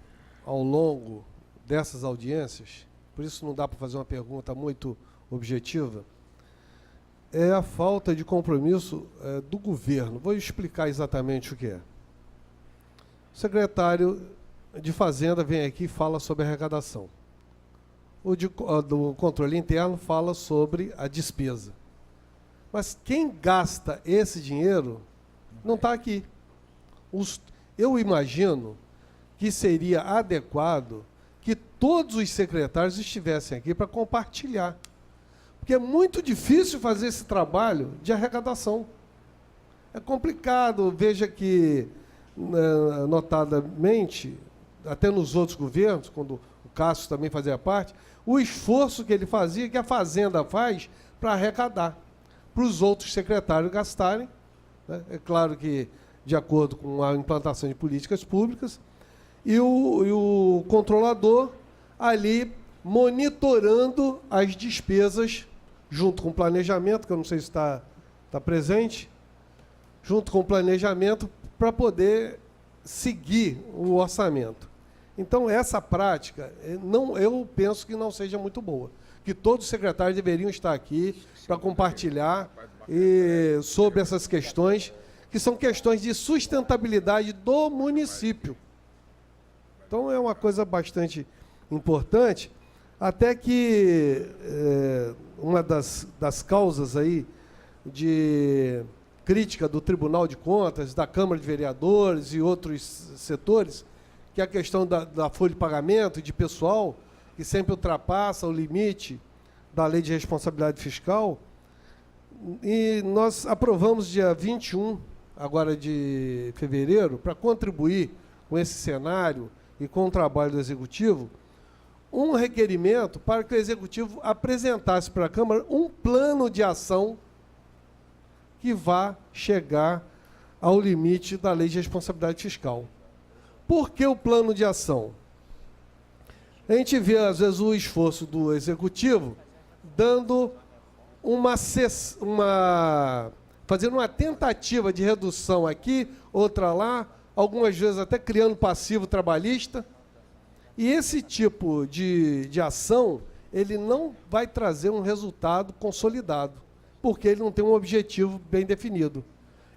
ao longo dessas audiências, por isso não dá para fazer uma pergunta muito objetiva, é a falta de compromisso do governo. Vou explicar exatamente o que é. O secretário de Fazenda vem aqui e fala sobre arrecadação. O do controle interno fala sobre a despesa. Mas quem gasta esse dinheiro não está aqui. Eu imagino que seria adequado que todos os secretários estivessem aqui para compartilhar. Porque é muito difícil fazer esse trabalho de arrecadação. É complicado, veja que, notadamente, até nos outros governos, quando o Cássio também fazia parte, o esforço que ele fazia, que a Fazenda faz para arrecadar, para os outros secretários gastarem, né? É claro que de acordo com a implantação de políticas públicas, e o controlador ali monitorando as despesas, junto com o planejamento, que eu não sei se está presente, junto com o planejamento, para poder seguir o orçamento. Então, essa prática, eu penso que não seja muito boa. Que todos os secretários deveriam estar aqui para compartilhar sobre essas questões, que são questões de sustentabilidade do município. Então, é uma coisa bastante importante, até que uma das causas aí de crítica do Tribunal de Contas, da Câmara de Vereadores e outros setores, que é a questão da folha de pagamento de pessoal, que sempre ultrapassa o limite da Lei de Responsabilidade Fiscal. E nós aprovamos dia 21, agora de fevereiro, para contribuir com esse cenário e com o trabalho do Executivo, um requerimento para que o Executivo apresentasse para a Câmara um plano de ação que vá chegar ao limite da Lei de Responsabilidade Fiscal. Por que o plano de ação? A gente vê, às vezes, o esforço do Executivo dando fazendo uma tentativa de redução aqui, outra lá, algumas vezes até criando passivo trabalhista. E esse tipo de ação, ele não vai trazer um resultado consolidado, porque ele não tem um objetivo bem definido.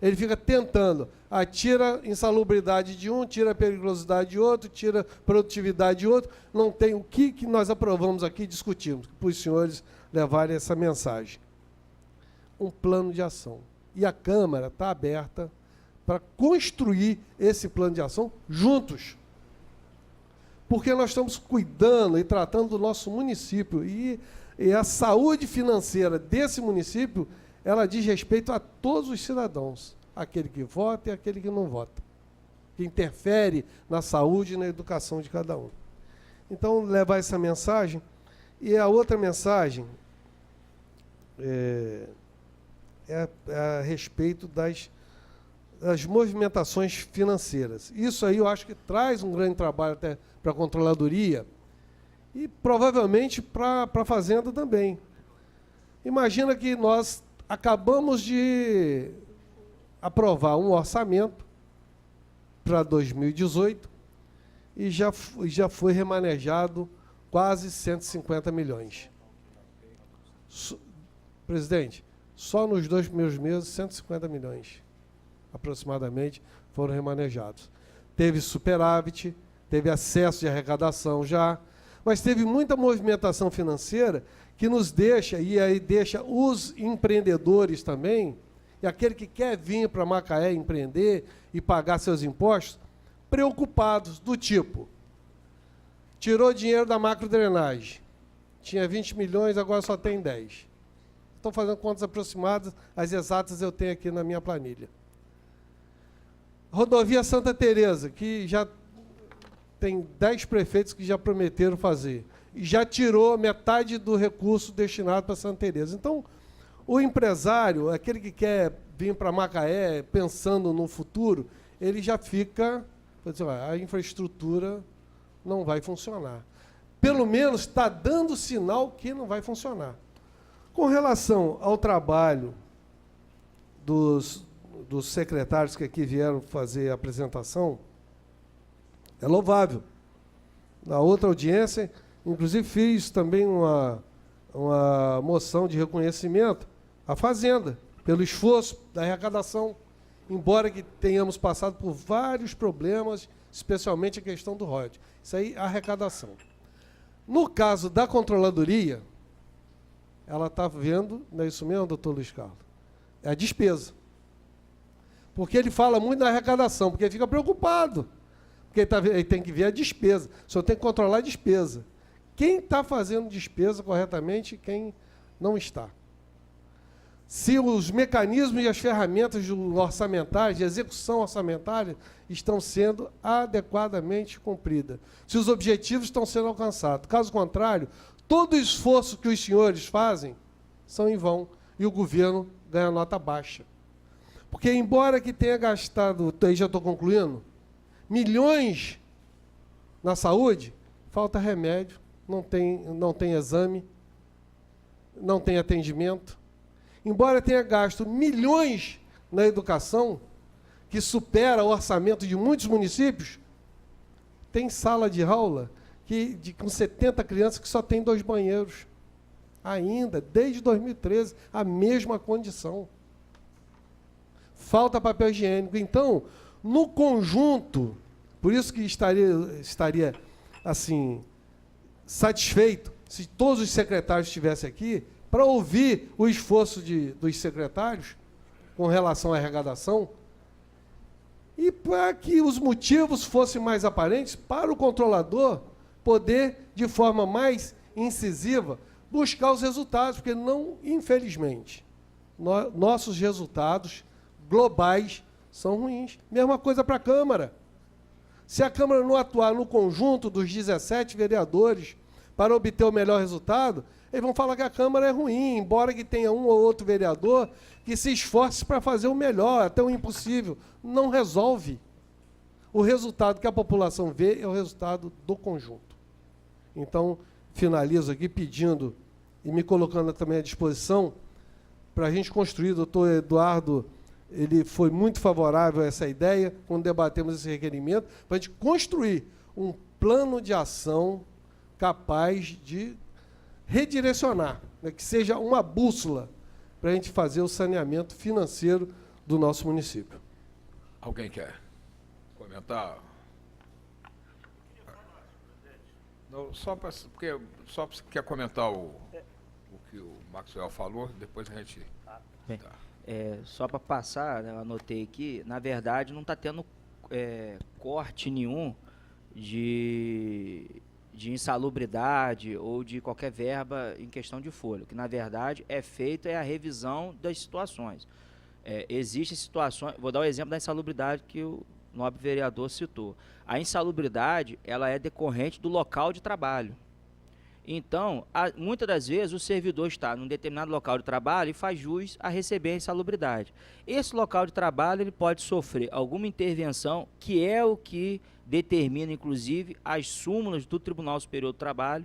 Ele fica tentando, tira insalubridade de um, tira periculosidade de outro, tira produtividade de outro. Não tem o que nós aprovamos aqui e discutimos, para os senhores levarem essa mensagem. Um plano de ação. E a Câmara está aberta para construir esse plano de ação juntos. Porque nós estamos cuidando e tratando do nosso município. E a saúde financeira desse município, ela diz respeito a todos os cidadãos, aquele que vota e aquele que não vota. que interfere na saúde e na educação de cada um. Então, levar essa mensagem. E a outra mensagem é a respeito das movimentações financeiras. Isso aí eu acho que traz um grande trabalho até para a controladoria e provavelmente para a Fazenda também. Imagina que nós acabamos de aprovar um orçamento para 2018 e já foi remanejado quase 150 milhões. Presidente, só nos 2 primeiros meses, 150 milhões, aproximadamente, foram remanejados. Teve superávit, teve acesso de arrecadação já, mas teve muita movimentação financeira que nos deixa, e aí deixa os empreendedores também, e aquele que quer vir para Macaé empreender e pagar seus impostos, preocupados, do tipo, tirou dinheiro da macrodrenagem, tinha 20 milhões, agora só tem 10. Estou fazendo contas aproximadas, as exatas eu tenho aqui na minha planilha. Rodovia Santa Teresa, que já tem 10 prefeitos que já prometeram fazer, e já tirou metade do recurso destinado para Santa Teresa. Então, o empresário, aquele que quer vir para Macaé pensando no futuro, ele já fica, a infraestrutura não vai funcionar. Pelo menos está dando sinal que não vai funcionar. Com relação ao trabalho dos secretários que aqui vieram fazer a apresentação, é louvável. Na outra audiência, inclusive fiz também uma moção de reconhecimento à Fazenda, pelo esforço da arrecadação, embora que tenhamos passado por vários problemas, especialmente a questão do royalties. Isso aí, a arrecadação. No caso da controladoria, ela está vendo, não é isso mesmo, doutor Luiz Carlos? É a despesa. Porque ele fala muito da arrecadação, porque ele fica preocupado. Porque ele tem que ver a despesa. O senhor tem que controlar a despesa. Quem está fazendo despesa corretamente e quem não está. Se os mecanismos e as ferramentas orçamentárias, de execução orçamentária, estão sendo adequadamente cumpridas. Se os objetivos estão sendo alcançados. Caso contrário, todo o esforço que os senhores fazem são em vão e o governo ganha nota baixa. Porque, embora que tenha gastado, aí já estou concluindo, milhões na saúde, falta remédio, não tem exame, não tem atendimento. Embora tenha gasto milhões na educação, que supera o orçamento de muitos municípios, tem sala de aula com 70 crianças que só tem 2 banheiros. Ainda, desde 2013, a mesma condição. Falta papel higiênico. Então, no conjunto, por isso que estaria assim, satisfeito se todos os secretários estivessem aqui, para ouvir o esforço dos secretários com relação à arrecadação e para que os motivos fossem mais aparentes para o controlador poder, de forma mais incisiva, buscar os resultados, porque não, infelizmente, nossos resultados globais são ruins. Mesma coisa para a Câmara. Se a Câmara não atuar no conjunto dos 17 vereadores para obter o melhor resultado, eles vão falar que a Câmara é ruim, embora que tenha um ou outro vereador que se esforce para fazer o melhor, até o impossível. Não resolve. O resultado que a população vê é o resultado do conjunto. Então, finalizo aqui pedindo e me colocando também à disposição para a gente construir. O doutor Eduardo, ele foi muito favorável a essa ideia, quando debatemos esse requerimento, para a gente construir um plano de ação capaz de redirecionar, né, que seja uma bússola para a gente fazer o saneamento financeiro do nosso município. Alguém quer comentar? Não, só porque você quer comentar o que o Maxwell falou, depois a gente... Bem, Tá. só para passar, né, eu anotei aqui, na verdade não está tendo corte nenhum de insalubridade ou de qualquer verba em questão de folha. O que, na verdade, é feito é a revisão das situações. Existem situações... Vou dar o exemplo da insalubridade que o o nobre vereador citou. A insalubridade, ela é decorrente do local de trabalho. Então, muitas das vezes, o servidor está num determinado local de trabalho e faz jus a receber a insalubridade. Esse local de trabalho ele pode sofrer alguma intervenção, que é o que determina, inclusive, as súmulas do Tribunal Superior do Trabalho.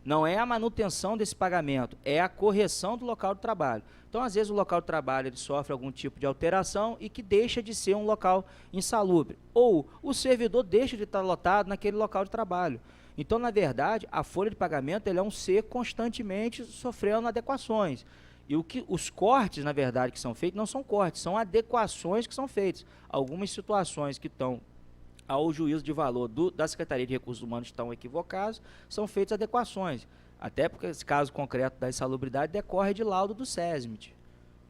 Não é a manutenção desse pagamento, é a correção do local de trabalho. Então, às vezes, o local de trabalho ele sofre algum tipo de alteração e que deixa de ser um local insalubre. Ou o servidor deixa de estar lotado naquele local de trabalho. Então, na verdade, a folha de pagamento ele é um ser constantemente sofrendo adequações. E os cortes, na verdade, que são feitos, não são cortes, são adequações que são feitas. Algumas situações que estão ao juízo de valor da Secretaria de Recursos Humanos estão equivocados, são feitas adequações. Até porque esse caso concreto da insalubridade decorre de laudo do SESMIT.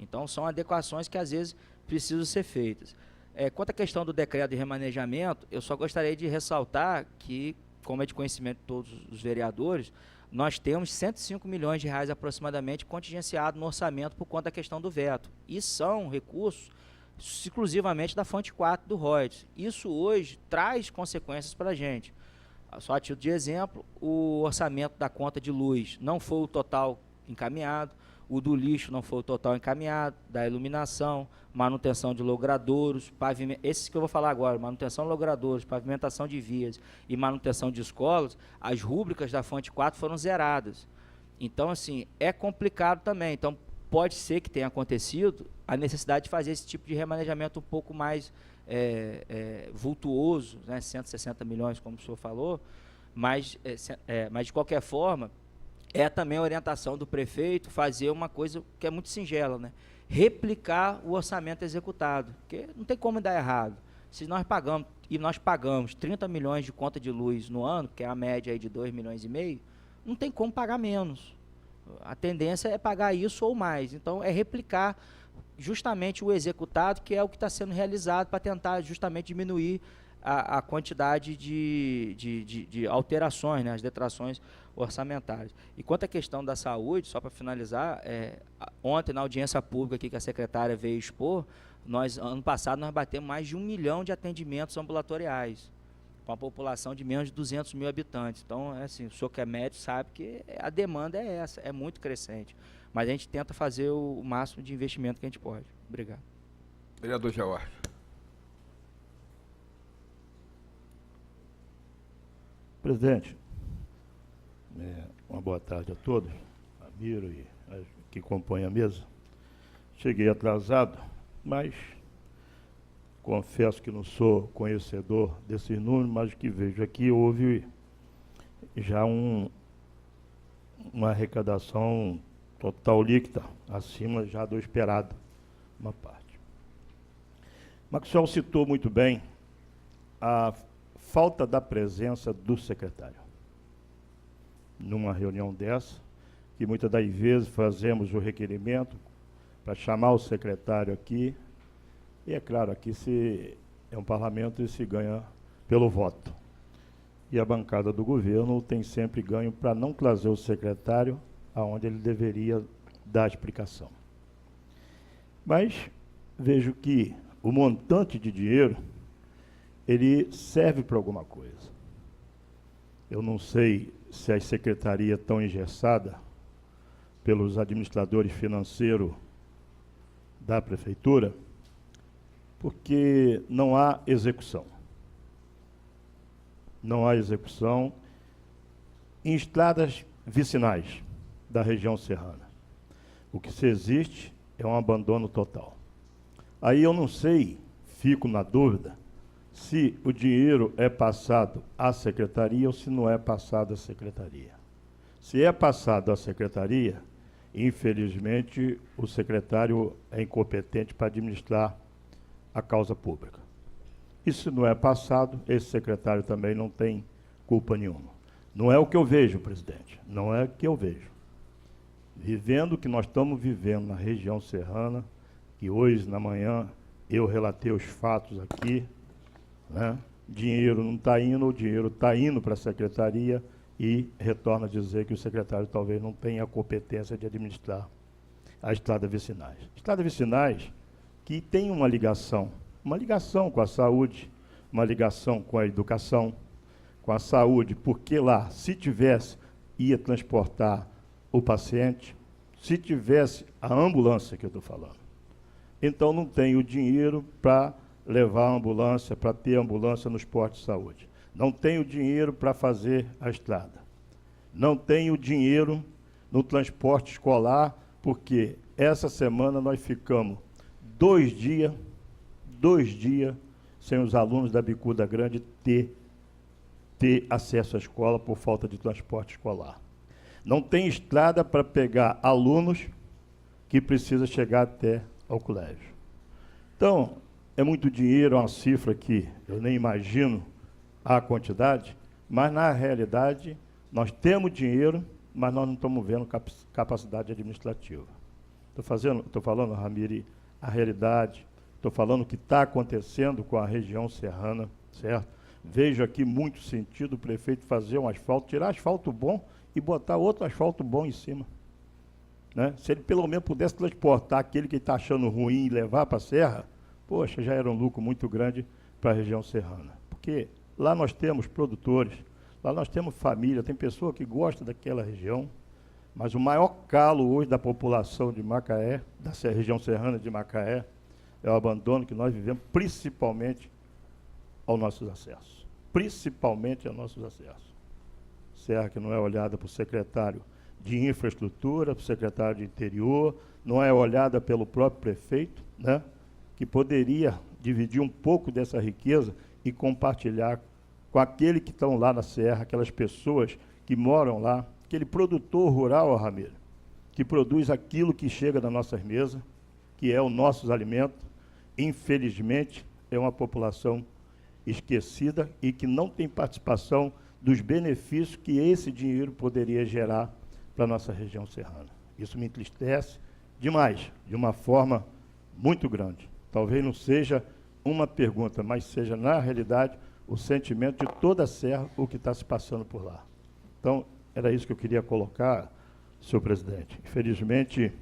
Então, são adequações que, às vezes, precisam ser feitas. Quanto à questão do decreto de remanejamento, eu só gostaria de ressaltar que, como é de conhecimento de todos os vereadores, nós temos 105 milhões de reais aproximadamente contingenciado no orçamento por conta da questão do veto. E são recursos exclusivamente da fonte 4 do ROIDS. Isso hoje traz consequências para a gente. Só a título de exemplo, o orçamento da conta de luz não foi o total encaminhado, o do lixo não foi o total encaminhado, da iluminação, manutenção de logradouros, esses que eu vou falar agora, manutenção de logradouros, pavimentação de vias e manutenção de escolas, as rúbricas da fonte 4 foram zeradas. Então, assim, é complicado também. Então, pode ser que tenha acontecido a necessidade de fazer esse tipo de remanejamento um pouco mais vultuoso, né, 160 milhões, como o senhor falou, mas de qualquer forma, é também a orientação do prefeito fazer uma coisa que é muito singela, né? Replicar o orçamento executado, porque não tem como dar errado. Se nós pagamos 30 milhões de conta de luz no ano, que é a média aí de 2,5 milhões, não tem como pagar menos. A tendência é pagar isso ou mais. Então, é replicar justamente o executado, que é o que está sendo realizado para tentar justamente diminuir a quantidade de alterações, né, as detrações orçamentárias. E quanto à questão da saúde, só para finalizar, ontem na audiência pública aqui que a secretária veio expor, ano passado nós batemos mais de 1 milhão de atendimentos ambulatoriais, com a população de menos de 200 mil habitantes. Então, assim, o senhor que é médico sabe que a demanda é essa, é muito crescente. Mas a gente tenta fazer o máximo de investimento que a gente pode. Obrigado. Vereador Jauar. Presidente, uma boa tarde a todos, Ramiro e que compõem a mesa. Cheguei atrasado, mas confesso que não sou conhecedor desses números, mas o que vejo aqui houve já uma arrecadação total líquida, acima já do esperado, uma parte. Mas o senhor citou muito bem a falta da presença do secretário. Numa reunião dessa, que muitas das vezes fazemos o requerimento para chamar o secretário aqui, e é claro, aqui é um parlamento e se ganha pelo voto. E a bancada do governo tem sempre ganho para não trazer o secretário aonde ele deveria dar explicação. Mas vejo que o montante de dinheiro ele serve para alguma coisa. Eu não sei se a secretaria tão engessada pelos administradores financeiros da prefeitura, porque não há execução. Não há execução em estradas vicinais da região serrana. O que se existe é um abandono total. Aí eu não sei, fico na dúvida, se o dinheiro é passado à secretaria ou se não é passado à secretaria. Se é passado à secretaria, infelizmente, o secretário é incompetente para administrar a causa pública. E se não é passado, esse secretário também não tem culpa nenhuma. Não é o que eu vejo, presidente, não é o que eu vejo. Vivendo o que nós estamos vivendo na região serrana, que hoje, na manhã, eu relatei os fatos aqui, né? Dinheiro não está indo, o dinheiro está indo para a secretaria e retorna a dizer que o secretário talvez não tenha a competência de administrar as estradas vicinais. Estradas vicinais que tem uma ligação com a saúde, uma ligação com a educação, com a saúde, porque lá, se tivesse, ia transportar o paciente, se tivesse a ambulância que eu estou falando. Então, não tem o dinheiro para levar a ambulância, para ter ambulância nos postos de saúde. Não tem o dinheiro para fazer a estrada. Não tem o dinheiro no transporte escolar, porque essa semana nós ficamos 2 dias sem os alunos da Bicuda Grande ter acesso à escola por falta de transporte escolar. Não tem estrada para pegar alunos que precisam chegar até ao colégio. Então, é muito dinheiro, é uma cifra que eu nem imagino a quantidade, mas, na realidade, nós temos dinheiro, mas nós não estamos vendo capacidade administrativa. Estou falando, Ramires, a realidade, estou falando o que está acontecendo com a região serrana, certo? Vejo aqui muito sentido o prefeito fazer um asfalto, tirar asfalto bom e botar outro asfalto bom em cima. Né? Se ele pelo menos pudesse transportar aquele que está achando ruim e levar para a serra, poxa, já era um lucro muito grande para a região serrana. Porque lá nós temos produtores, lá nós temos família, tem pessoa que gosta daquela região, mas o maior calo hoje da população de Macaé, da região serrana de Macaé, é o abandono que nós vivemos, principalmente aos nossos acessos. Principalmente aos nossos acessos. Serra que não é olhada por secretário de infraestrutura, para o secretário de interior, não é olhada pelo próprio prefeito, né, que poderia dividir um pouco dessa riqueza e compartilhar com aquele que estão lá na serra, aquelas pessoas que moram lá, aquele produtor rural, Ramires, que produz aquilo que chega das nossas mesas, que é os nossos alimentos. Infelizmente, é uma população esquecida e que não tem participação dos benefícios que esse dinheiro poderia gerar para a nossa região serrana. Isso me entristece demais, de uma forma muito grande. Talvez não seja uma pergunta, mas seja, na realidade, o sentimento de toda a serra, o que está se passando por lá. Então, era isso que eu queria colocar, senhor presidente. Infelizmente,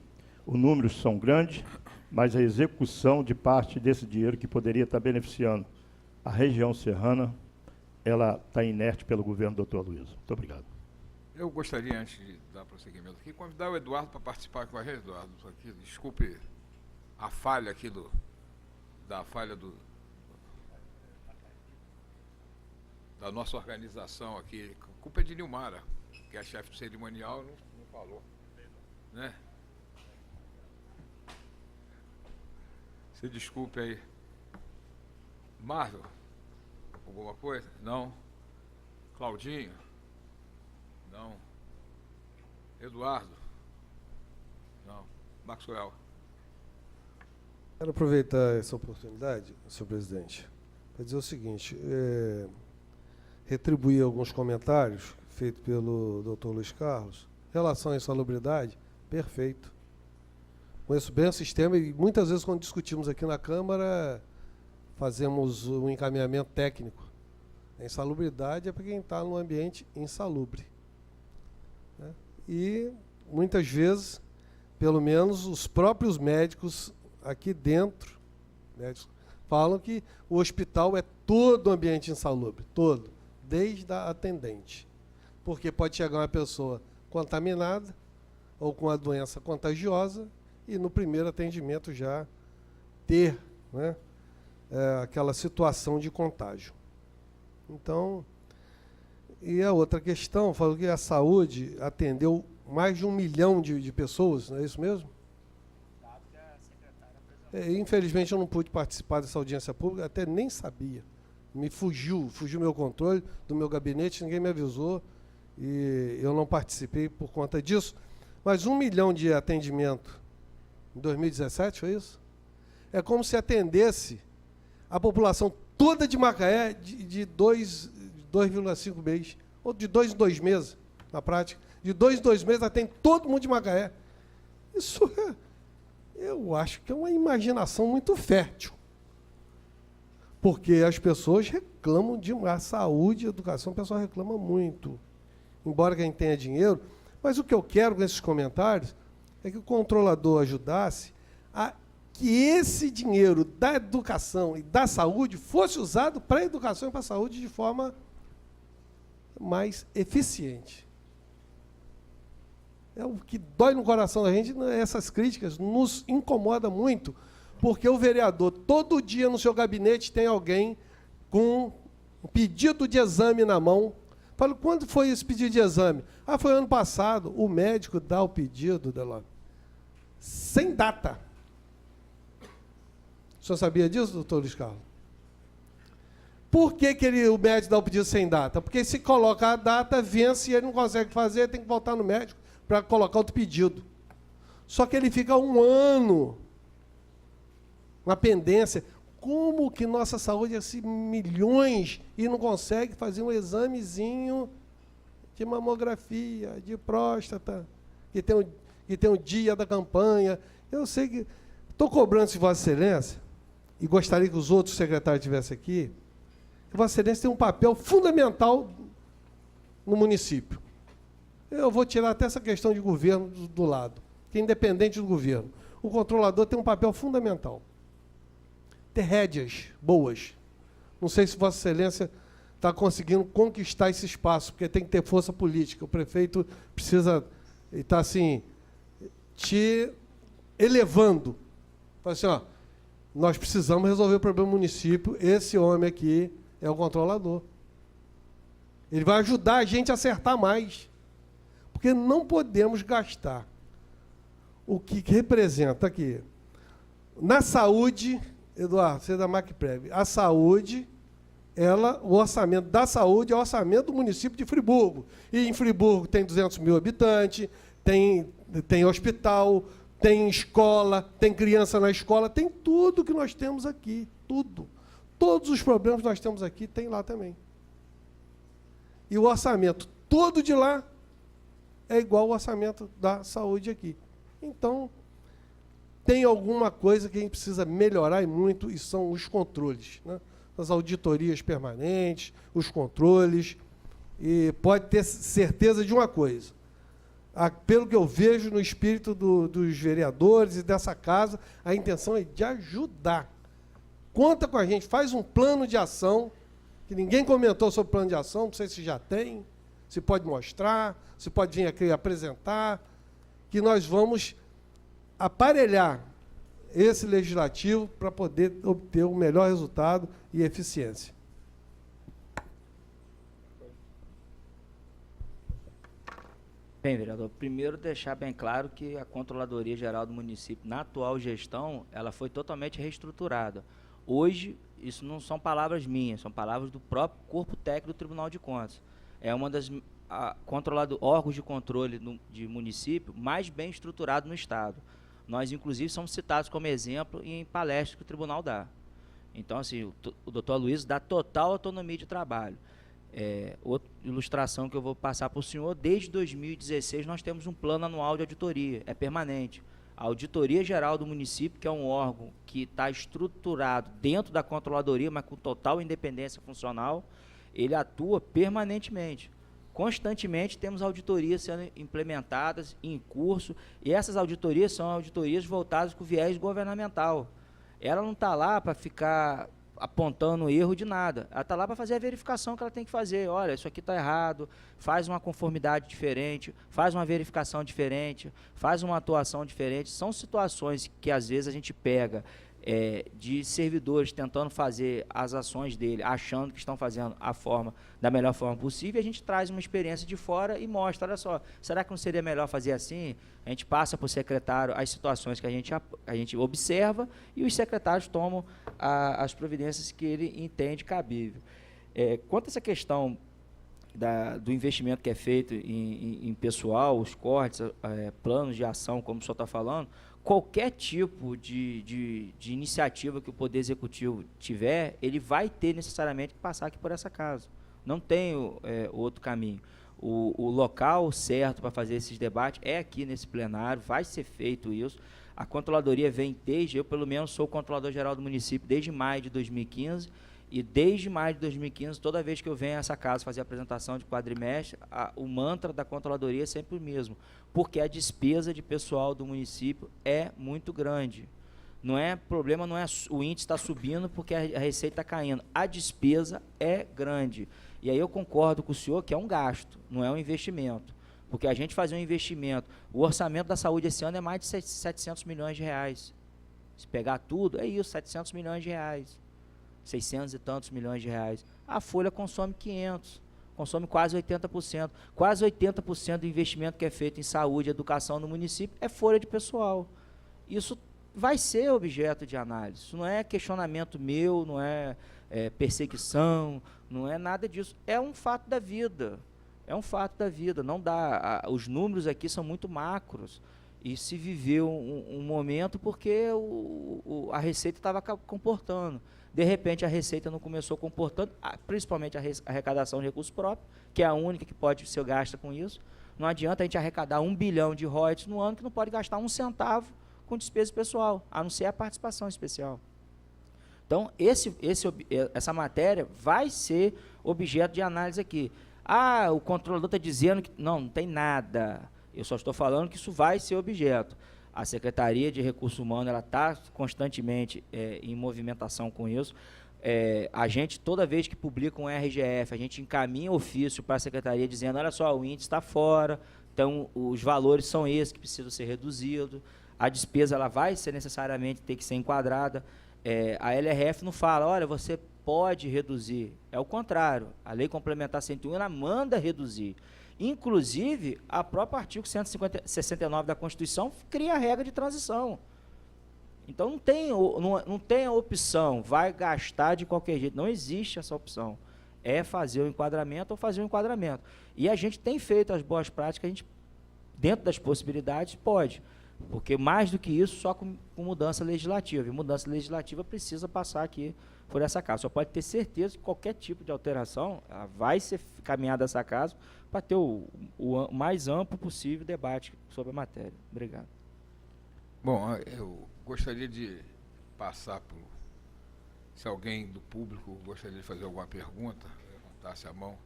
os números são grandes, mas a execução de parte desse dinheiro que poderia estar beneficiando a região serrana, ela está inerte pelo governo do Dr. Aloysio. Muito obrigado. Eu gostaria, antes de dar prosseguimento aqui, convidar o Eduardo para participar com a gente. Eduardo, aqui, desculpe a falha aqui da nossa organização aqui. A culpa é de Nilmara, que é a chefe do cerimonial, não falou. Né? Se desculpe aí. Marvel, alguma coisa? Não. Claudinho? Não. Eduardo? Não. Maxwell? Quero aproveitar essa oportunidade, senhor presidente, para dizer o seguinte, retribuir alguns comentários feitos pelo Dr. Luiz Carlos. Em relação à insalubridade, perfeito. Conheço bem o sistema e muitas vezes quando discutimos aqui na Câmara, fazemos um encaminhamento técnico. A insalubridade é para quem está num ambiente insalubre. Né? E, muitas vezes, pelo menos os próprios médicos aqui dentro, médicos, falam que o hospital é todo ambiente insalubre, todo, desde a atendente. Porque pode chegar uma pessoa contaminada ou com a doença contagiosa e no primeiro atendimento já ter, né, aquela situação de contágio. Então, e a outra questão, falou que a saúde atendeu mais de 1 milhão de pessoas, não é isso mesmo? Infelizmente eu não pude participar dessa audiência pública, até nem sabia. Me fugiu meu controle do meu gabinete, ninguém me avisou e eu não participei por conta disso. Mas 1 milhão de atendimento em 2017, foi isso? É como se atendesse a população toda de Macaé de 2,5 meses, ou de 2 em 2 meses, na prática. De 2 em 2 meses atende todo mundo de Macaé. Isso eu acho que é uma imaginação muito fértil. Porque as pessoas reclamam de a saúde e a educação, o pessoal reclama muito. Embora quem tenha dinheiro. Mas o que eu quero com esses comentários é que o controlador ajudasse a que esse dinheiro da educação e da saúde fosse usado para a educação e para a saúde de forma mais eficiente. É o que dói no coração da gente, essas críticas nos incomoda muito, porque o vereador, todo dia no seu gabinete tem alguém com um pedido de exame na mão. Falo, quando foi esse pedido de exame? Ah, foi ano passado. O médico dá o pedido, Delano, sem data. O senhor sabia disso, doutor Luiz Carlos? Por que, o médico dá o pedido sem data? Porque se coloca a data, vence e ele não consegue fazer, tem que voltar no médico para colocar outro pedido. Só que ele fica um ano, uma pendência. Como que nossa saúde é assim, milhões e não consegue fazer um examezinho de mamografia, de próstata, que tem o dia da campanha? Eu sei que estou cobrando de Vossa Excelência, e gostaria que os outros secretários estivessem aqui, que Vossa Excelência tem um papel fundamental no município. Eu vou tirar até essa questão de governo do lado, que é independente do governo. O controlador tem um papel fundamental. Ter rédeas boas. Não sei se Vossa Excelência está conseguindo conquistar esse espaço, porque tem que ter força política. O prefeito precisa estar assim, te elevando. Fala assim, ó, nós precisamos resolver o problema do município, esse homem aqui é o controlador. Ele vai ajudar a gente a acertar mais. Porque não podemos gastar o que representa aqui. Na saúde, Eduardo, você é da MacPrev, a saúde, o orçamento da saúde é o orçamento do município de Friburgo. E em Friburgo tem 200 mil habitantes, tem hospital, tem escola, tem criança na escola, tem tudo que nós temos aqui, tudo. Todos os problemas que nós temos aqui tem lá também. E o orçamento todo de lá é igual ao orçamento da saúde aqui. Então, tem alguma coisa que a gente precisa melhorar e muito, e são os controles, né? As auditorias permanentes, os controles. E pode ter certeza de uma coisa, pelo que eu vejo no espírito dos vereadores e dessa casa, a intenção é de ajudar. Conta com a gente, faz um plano de ação, que ninguém comentou sobre o plano de ação, não sei se já tem, se pode mostrar, se pode vir aqui apresentar, que nós vamos aparelhar esse legislativo para poder obter o melhor resultado e eficiência. Bem, vereador, primeiro deixar bem claro que a Controladoria Geral do município, na atual gestão, ela foi totalmente reestruturada. Hoje, isso não são palavras minhas, são palavras do próprio corpo técnico do Tribunal de Contas. É uma das órgãos de controle de município mais bem estruturado no Estado. Nós, inclusive, somos citados como exemplo em palestras que o tribunal dá. Então, assim, o doutor Aloysio dá total autonomia de trabalho. Outra ilustração que eu vou passar para o senhor, desde 2016 nós temos um plano anual de auditoria, é permanente. A Auditoria Geral do município, que é um órgão que está estruturado dentro da controladoria, mas com total independência funcional, ele atua permanentemente. Constantemente temos auditorias sendo implementadas, em curso, e essas auditorias são auditorias voltadas com viés governamental. Ela não está lá para ficar apontando erro de nada, ela está lá para fazer a verificação que ela tem que fazer. Olha, isso aqui está errado, faz uma conformidade diferente, faz uma verificação diferente, faz uma atuação diferente. São situações que às vezes a gente pega de servidores tentando fazer as ações dele, achando que estão fazendo da melhor forma possível, e a gente traz uma experiência de fora e mostra, olha só, será que não seria melhor fazer assim? A gente passa para o secretário as situações que a gente observa e os secretários tomam as providências que ele entende cabível. Quanto a essa questão do investimento que é feito em pessoal, os cortes, planos de ação, como o senhor está falando, qualquer tipo de iniciativa que o Poder Executivo tiver, ele vai ter necessariamente que passar aqui por essa casa. Não tem outro caminho. O local certo para fazer esses debates é aqui nesse plenário, vai ser feito isso. A Controladoria vem eu pelo menos sou o Controlador-Geral do município desde maio de 2015, e desde maio de 2015, toda vez que eu venho a essa casa fazer a apresentação de quadrimestre, o mantra da Controladoria é sempre o mesmo, porque a despesa de pessoal do município é muito grande. Problema não é o índice está subindo porque a receita está caindo. A despesa é grande. E aí eu concordo com o senhor que é um gasto, não é um investimento. Porque a gente fazer um investimento, o orçamento da saúde esse ano é mais de 700 milhões de reais. Se pegar tudo, é isso, 700 milhões de reais. 600 e tantos milhões de reais. A Folha consome 500, consome quase 80%. Quase 80% do investimento que é feito em saúde e educação no município é folha de pessoal. Isso vai ser objeto de análise. Isso não é questionamento meu, não é perseguição, não é nada disso. É um fato da vida. É um fato da vida. Não dá. Os números aqui são muito macros. E se viveu um momento porque a Receita estava comportando. De repente, a Receita não começou comportando, principalmente a arrecadação de recursos próprios, que é a única que pode ser gasta com isso. Não adianta a gente arrecadar 1 bilhão de royalties no ano que não pode gastar 1 centavo com despesa pessoal, a não ser a participação especial. Então, essa matéria vai ser objeto de análise aqui. O controlador está dizendo que não tem nada. Eu só estou falando que isso vai ser objeto. A Secretaria de Recursos Humanos está constantemente em movimentação com isso. A gente, toda vez que publica um RGF, a gente encaminha ofício para a Secretaria dizendo, olha só, o índice está fora, então os valores são esses que precisam ser reduzidos, a despesa ela vai ser necessariamente ter que ser enquadrada. A LRF não fala, olha, você pode reduzir. É o contrário. A Lei Complementar 101, ela manda reduzir. Inclusive, a própria artigo 169 da Constituição cria a regra de transição. Então, não tem a opção, vai gastar de qualquer jeito. Não existe essa opção. É fazer o enquadramento ou fazer o enquadramento. E a gente tem feito as boas práticas, a gente, dentro das possibilidades, pode. Porque mais do que isso, só com mudança legislativa. E mudança legislativa precisa passar aqui por essa casa. Só pode ter certeza que qualquer tipo de alteração vai ser caminhada essa casa para ter o mais amplo possível debate sobre a matéria. Obrigado. Bom, eu gostaria de passar por... Se alguém do público gostaria de fazer alguma pergunta, levantasse a mão.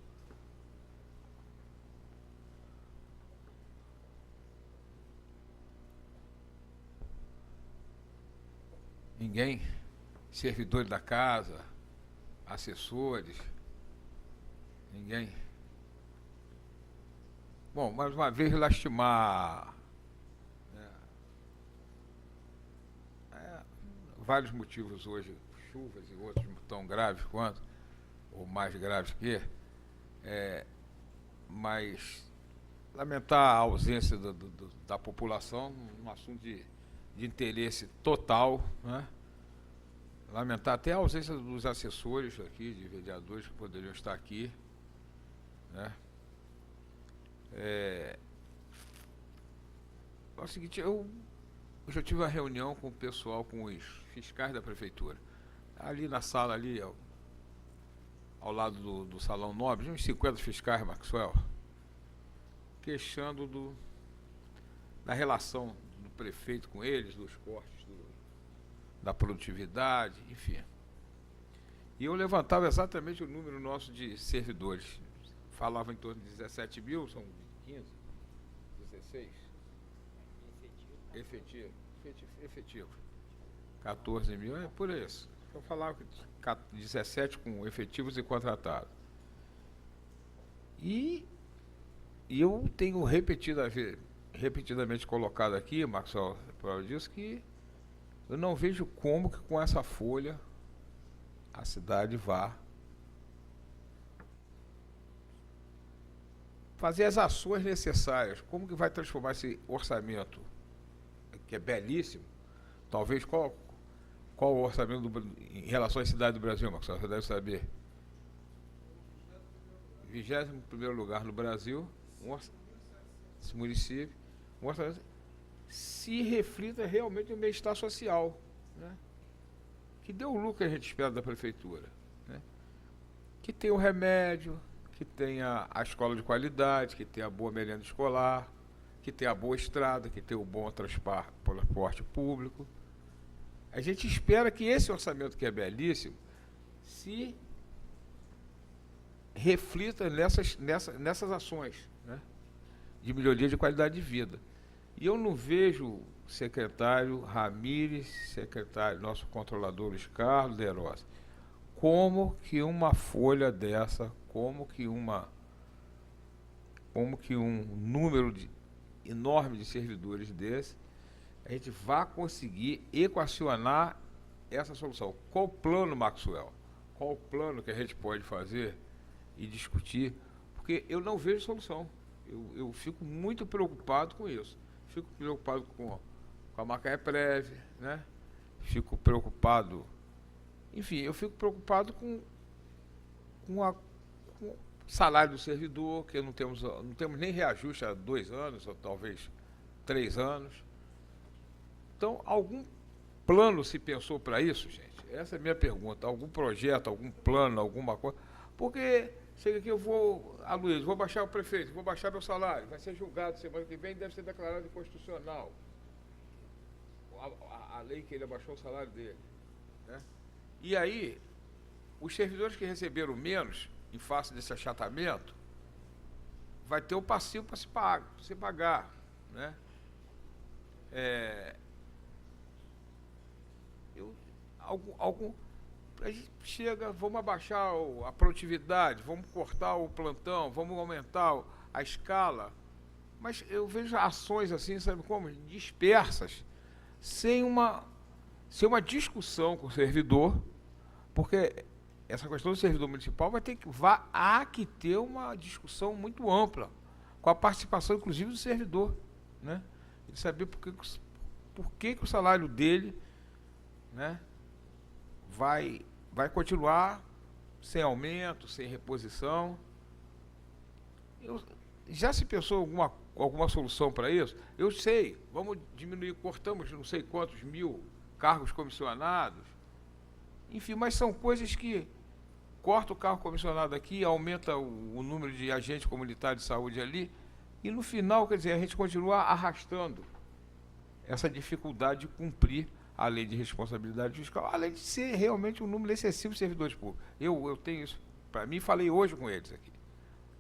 Ninguém? Servidores da casa, assessores, ninguém? Bom, mais uma vez lastimar, né, vários motivos hoje, chuvas e outros tão graves quanto, ou mais graves que, mas lamentar a ausência da população num assunto de interesse total, né? Lamentar até a ausência dos assessores aqui, de vereadores que poderiam estar aqui, né? É o seguinte, eu já tive uma reunião com o pessoal, com os fiscais da prefeitura, ali na sala, ali ao lado do Salão Nobre, uns 50 fiscais, Maxwell, queixando da relação do prefeito com eles, dos cortes da produtividade, enfim. E eu levantava exatamente o número nosso de servidores. Falava em torno de 17 mil, são 15, 16? Efetivo. 14 mil, é por isso. Eu falava que 17 com efetivos e contratados. E eu tenho repetidamente colocado aqui, Marcelo, prova disso, que eu não vejo como que com essa folha a cidade vá fazer as ações necessárias. Como que vai transformar esse orçamento, que é belíssimo? Talvez qual o orçamento em relação à cidade do Brasil, Marcelo? Você deve saber. 21º lugar no Brasil, esse município, um orçamento se reflita realmente no bem-estar social, né? Que dê o lucro que a gente espera da prefeitura, né? Que tenha o remédio, que tenha a escola de qualidade, que tenha a boa merenda escolar, que tenha a boa estrada, que tenha o bom transporte público. A gente espera que esse orçamento, que é belíssimo, se reflita nessas ações, né, de melhoria de qualidade de vida. E eu não vejo secretário Ramírez, secretário, nosso controlador Luiz Carlos, Derossi, como que uma folha dessa, como que um número enorme de servidores desse, a gente vai conseguir equacionar essa solução. Qual o plano, Maxwell? Qual o plano que a gente pode fazer e discutir? Porque eu não vejo solução. Eu fico muito preocupado com isso. Fico preocupado com a Macaé-Prev, né? Fico preocupado... Enfim, eu fico preocupado com o salário do servidor, que não temos nem reajuste há 2 anos, ou talvez 3 anos. Então, algum plano se pensou para isso, gente? Essa é a minha pergunta. Algum projeto, algum plano, alguma coisa? Porque chega aqui, Luiz, vou baixar o prefeito, vou baixar meu salário, vai ser julgado semana que vem, deve ser declarado inconstitucional. A lei que ele abaixou o salário dele, né? E aí, os servidores que receberam menos, em face desse achatamento, vai ter o passivo para se pagar, né? A gente chega, vamos abaixar a produtividade, vamos cortar o plantão, vamos aumentar a escala, mas eu vejo ações assim, sabe como? Dispersas, sem uma discussão com o servidor, porque essa questão do servidor municipal há que ter uma discussão muito ampla, com a participação, inclusive, do servidor, né? Ele saber por que o salário dele, né, vai continuar sem aumento, sem reposição. Já se pensou alguma solução para isso? Eu sei, vamos diminuir, cortamos não sei quantos mil cargos comissionados, enfim, mas são coisas que corta o cargo comissionado aqui, aumenta o número de agentes comunitários de saúde ali, e no final, quer dizer, a gente continua arrastando essa dificuldade de cumprir a lei de responsabilidade fiscal, além de ser realmente um número excessivo de servidores públicos. Eu tenho isso para mim, falei hoje com eles aqui.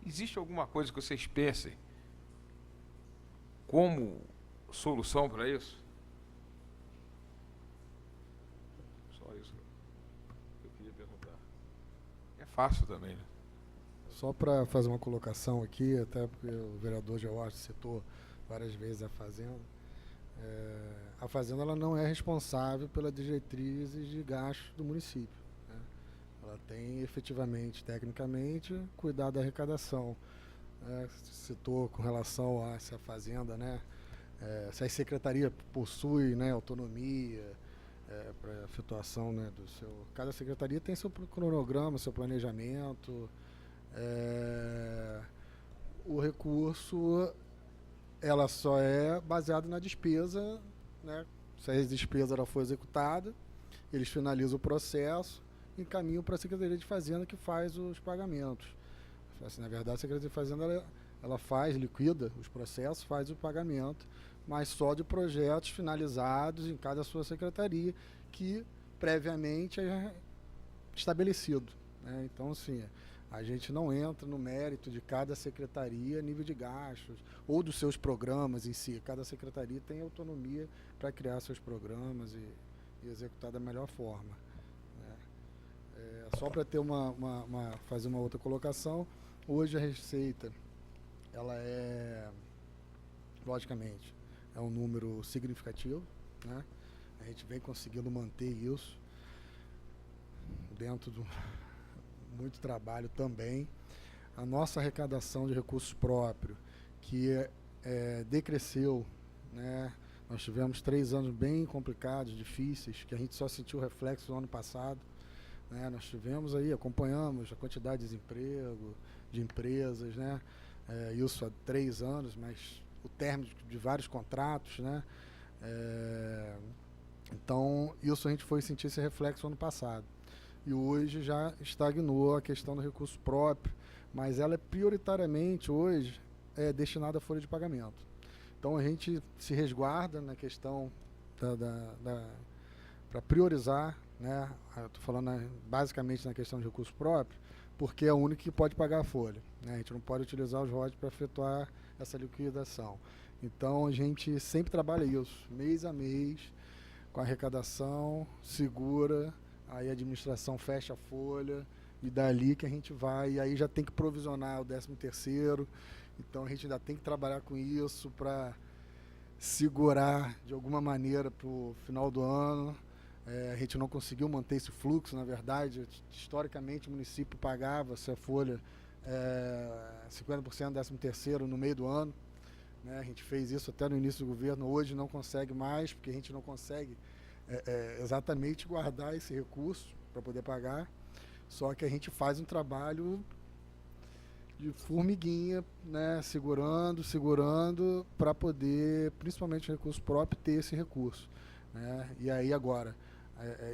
Existe alguma coisa que vocês pensem como solução para isso? Só isso que eu queria perguntar. É fácil também, né? Só para fazer uma colocação aqui, até porque o vereador George citou várias vezes a Fazenda. A Fazenda ela não é responsável pelas diretrizes de gastos do município, né? Ela tem efetivamente, tecnicamente, cuidar da arrecadação. Citou com relação a se a Fazenda, né, se a secretaria possui, né, autonomia para a efetuação, né, do seu... Cada secretaria tem seu cronograma, seu planejamento. O recurso ela só é baseado na despesa, né? Se a despesa ela for executada, eles finalizam o processo e encaminham para a Secretaria de Fazenda, que faz os pagamentos. Assim, na verdade, a Secretaria de Fazenda ela faz, liquida os processos, faz o pagamento, mas só de projetos finalizados em cada sua secretaria, que previamente é estabelecido, né? Então, assim, a gente não entra no mérito de cada secretaria, nível de gastos, ou dos seus programas em si. Cada secretaria tem autonomia para criar seus programas e executar da melhor forma, né? Só para ter fazer uma outra colocação, hoje a receita, ela logicamente, é um número significativo, né? A gente vem conseguindo manter isso dentro do... muito trabalho também. A nossa arrecadação de recursos próprios, que decresceu, né? Nós tivemos 3 anos bem complicados, difíceis, que a gente só sentiu reflexo no ano passado, né? Nós tivemos aí, acompanhamos a quantidade de desemprego, de empresas, né? Isso há 3 anos, mas o término de vários contratos, né? Então, isso a gente foi sentir esse reflexo no ano passado. E hoje já estagnou a questão do recurso próprio, mas ela é prioritariamente hoje destinada à folha de pagamento. Então a gente se resguarda na questão para priorizar, né? Estou falando basicamente na questão de recurso próprio, porque é o único que pode pagar a folha, né? A gente não pode utilizar os royalties para efetuar essa liquidação. Então a gente sempre trabalha isso, mês a mês, com a arrecadação, segura, aí a administração fecha a folha, e dali que a gente vai, e aí já tem que provisionar o 13º, então a gente ainda tem que trabalhar com isso para segurar de alguma maneira para o final do ano. A gente não conseguiu manter esse fluxo, na verdade. Historicamente o município pagava essa folha 50% do 13º no meio do ano, né? A gente fez isso até no início do governo, hoje não consegue mais, porque a gente não consegue exatamente guardar esse recurso para poder pagar, só que a gente faz um trabalho de formiguinha, né, segurando para poder, principalmente o recurso próprio, ter esse recurso, né? E aí agora,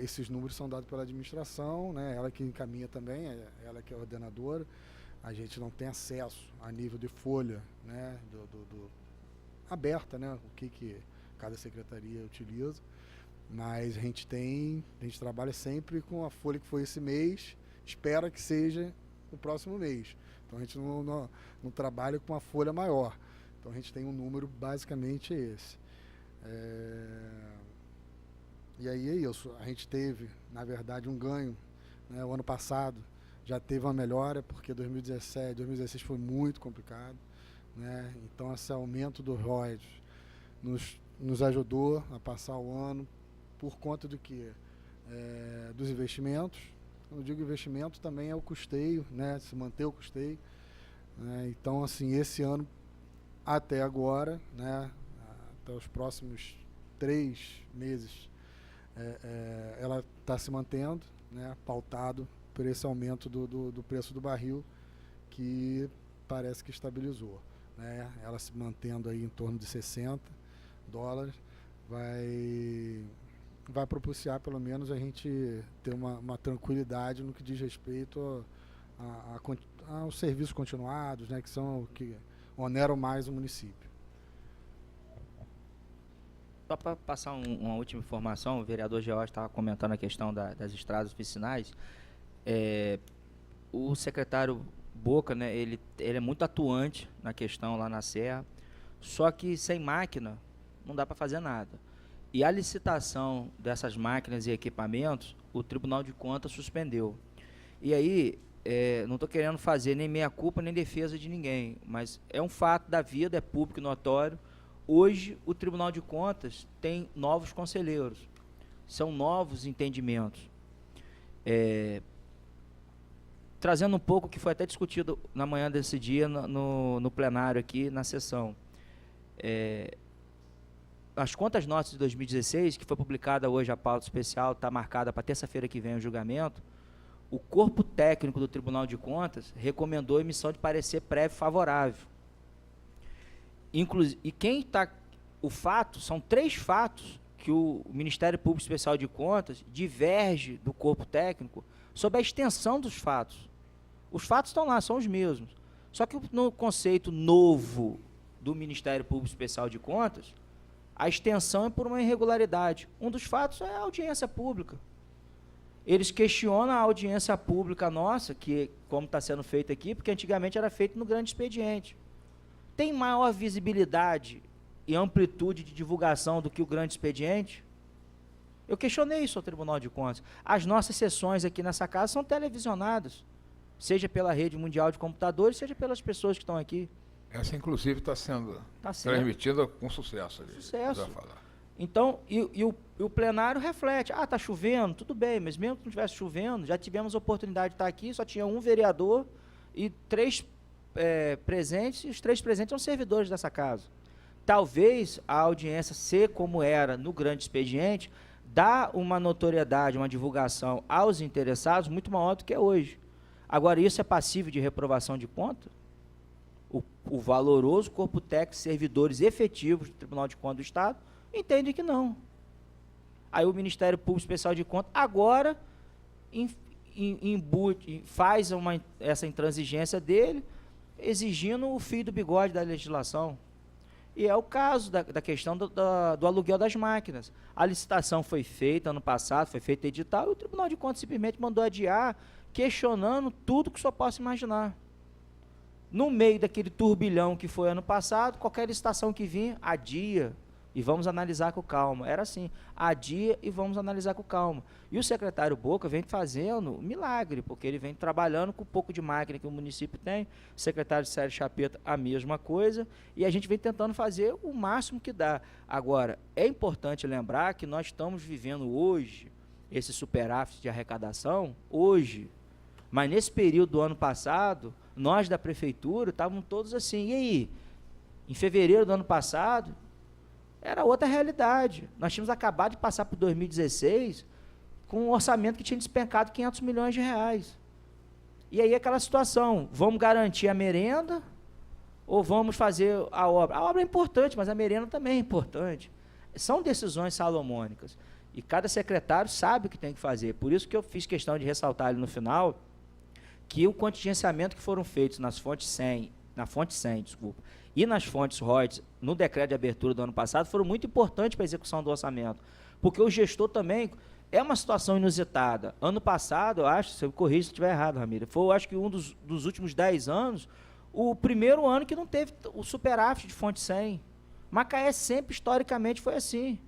esses números são dados pela administração, né, ela que encaminha também, ela que é a ordenadora, a gente não tem acesso a nível de folha, né, aberta, né, o que cada secretaria utiliza, mas a gente trabalha sempre com a folha que foi esse mês, espera que seja o próximo mês. Então a gente não trabalha com uma folha maior. Então a gente tem um número basicamente esse. E aí é isso. A gente teve, na verdade, um ganho, né? O ano passado já teve uma melhora, porque 2016 foi muito complicado, né? Então esse aumento do ROIs nos ajudou a passar o ano por conta do que? Dos investimentos. Quando eu digo investimento, também é o custeio, né? Se manter o custeio, né? Então, assim, esse ano, até agora, né? Até os próximos 3 meses, ela está se mantendo, né? Pautado por esse aumento do preço do barril, que parece que estabilizou, né? Ela se mantendo aí em torno de $60, vai propiciar pelo menos a gente ter uma tranquilidade no que diz respeito aos serviços continuados, né, que são o que oneram mais o município. Só para passar uma última informação, o vereador George estava comentando a questão das estradas vicinais. O secretário Boca, né, ele é muito atuante na questão lá na Serra, só que sem máquina não dá para fazer nada. E a licitação dessas máquinas e equipamentos, o Tribunal de Contas suspendeu. E aí, não estou querendo fazer nem meia-culpa, nem defesa de ninguém, mas é um fato da vida, é público e notório. Hoje, o Tribunal de Contas tem novos conselheiros, são novos entendimentos. Trazendo um pouco o que foi até discutido na manhã desse dia, no plenário aqui, na sessão. As contas notas de 2016, que foi publicada hoje, a pauta especial, está marcada para terça-feira que vem o julgamento, o corpo técnico do Tribunal de Contas recomendou a emissão de parecer prévio favorável. E quem está... são 3 fatos que o Ministério Público Especial de Contas diverge do corpo técnico sobre a extensão dos fatos. Os fatos estão lá, são os mesmos. Só que no conceito novo do Ministério Público Especial de Contas, a extensão é por uma irregularidade. Um dos fatos é a audiência pública. Eles questionam a audiência pública nossa, que como está sendo feito aqui, porque antigamente era feito no grande expediente. Tem maior visibilidade e amplitude de divulgação do que o grande expediente? Eu questionei isso ao Tribunal de Contas. As nossas sessões aqui nessa casa são televisionadas, seja pela rede mundial de computadores, seja pelas pessoas que estão aqui. Essa, inclusive, está sendo transmitida com sucesso. Sucesso. Então, e o plenário reflete. Está chovendo, tudo bem, mas mesmo que não estivesse chovendo, já tivemos a oportunidade de estar aqui, só tinha um vereador e 3 presentes, e os 3 presentes são servidores dessa casa. Talvez a audiência ser como era no grande expediente, dá uma notoriedade, uma divulgação aos interessados muito maior do que é hoje. Agora, isso é passível de reprovação de conta? O valoroso corpo técnico, servidores efetivos do Tribunal de Contas do Estado, entendem que não. Aí o Ministério Público Especial de Contas agora faz essa intransigência dele, exigindo o fio do bigode da legislação. E é o caso da questão do aluguel das máquinas. A licitação foi feita ano passado, foi feito edital, e o Tribunal de Contas simplesmente mandou adiar, questionando tudo que só possa imaginar. No meio daquele turbilhão que foi ano passado, qualquer licitação que vinha, adia e vamos analisar com calma. Era assim, adia e vamos analisar com calma. E o secretário Boca vem fazendo milagre, porque ele vem trabalhando com o pouco de máquina que o município tem, o secretário Sérgio Chapeta a mesma coisa, e a gente vem tentando fazer o máximo que dá. Agora, é importante lembrar que nós estamos vivendo hoje esse superávit de arrecadação, hoje, mas nesse período do ano passado, nós da prefeitura estávamos todos assim, e aí? Em fevereiro do ano passado, era outra realidade. Nós tínhamos acabado de passar por 2016 com um orçamento que tinha despencado 500 milhões de reais. E aí aquela situação, vamos garantir a merenda ou vamos fazer a obra? A obra é importante, mas a merenda também é importante. São decisões salomônicas. E cada secretário sabe o que tem que fazer. Por isso que eu fiz questão de ressaltar ali no final que o contingenciamento que foram feitos nas fontes 100, na fonte 100, desculpa, e nas fontes royalties, no decreto de abertura do ano passado, foram muito importantes para a execução do orçamento, porque o gestor também, é uma situação inusitada. Ano passado, eu acho, se eu corrijo se estiver errado, Ramiro, foi, eu acho que um dos últimos 10 anos, o primeiro ano que não teve o superávit de fonte 100. Macaé sempre, historicamente, foi assim.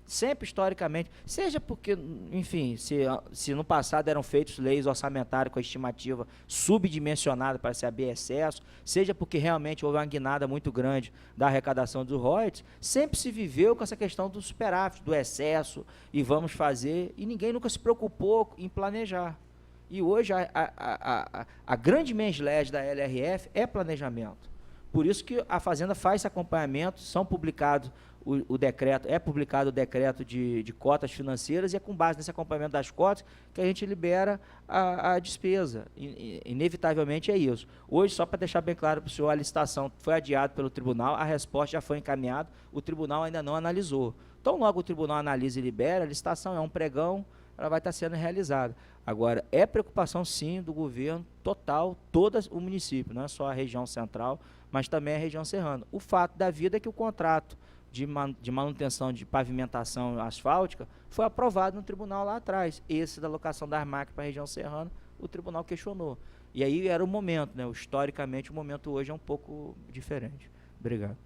Sempre, historicamente. Seja porque, enfim, se no passado eram feitas leis orçamentárias com a estimativa subdimensionada para se haver excesso, seja porque realmente houve uma guinada muito grande da arrecadação dos royalties, sempre se viveu com essa questão do superávit, do excesso, e vamos fazer, e ninguém nunca se preocupou em planejar. E hoje a grande mens-led da LRF é planejamento. Por isso que a Fazenda faz esse acompanhamento, são publicados o decreto, é publicado o decreto de cotas financeiras, e é com base nesse acompanhamento das cotas que a gente libera a despesa. Inevitavelmente é isso. Hoje, só para deixar bem claro para o senhor, a licitação foi adiada pelo tribunal, a resposta já foi encaminhada, o tribunal ainda não analisou. Então, logo o tribunal analisa e libera, a licitação é um pregão, ela vai estar sendo realizada. Agora, é preocupação, sim, do governo total, todo o município, não é só a região central, mas também a região serrana. O fato da vida é que o contrato de manutenção de pavimentação asfáltica foi aprovado no tribunal lá atrás. Esse da locação das máquinas para a região serrana, o tribunal questionou. E aí era o momento, né? Historicamente, o momento hoje é um pouco diferente. Obrigado.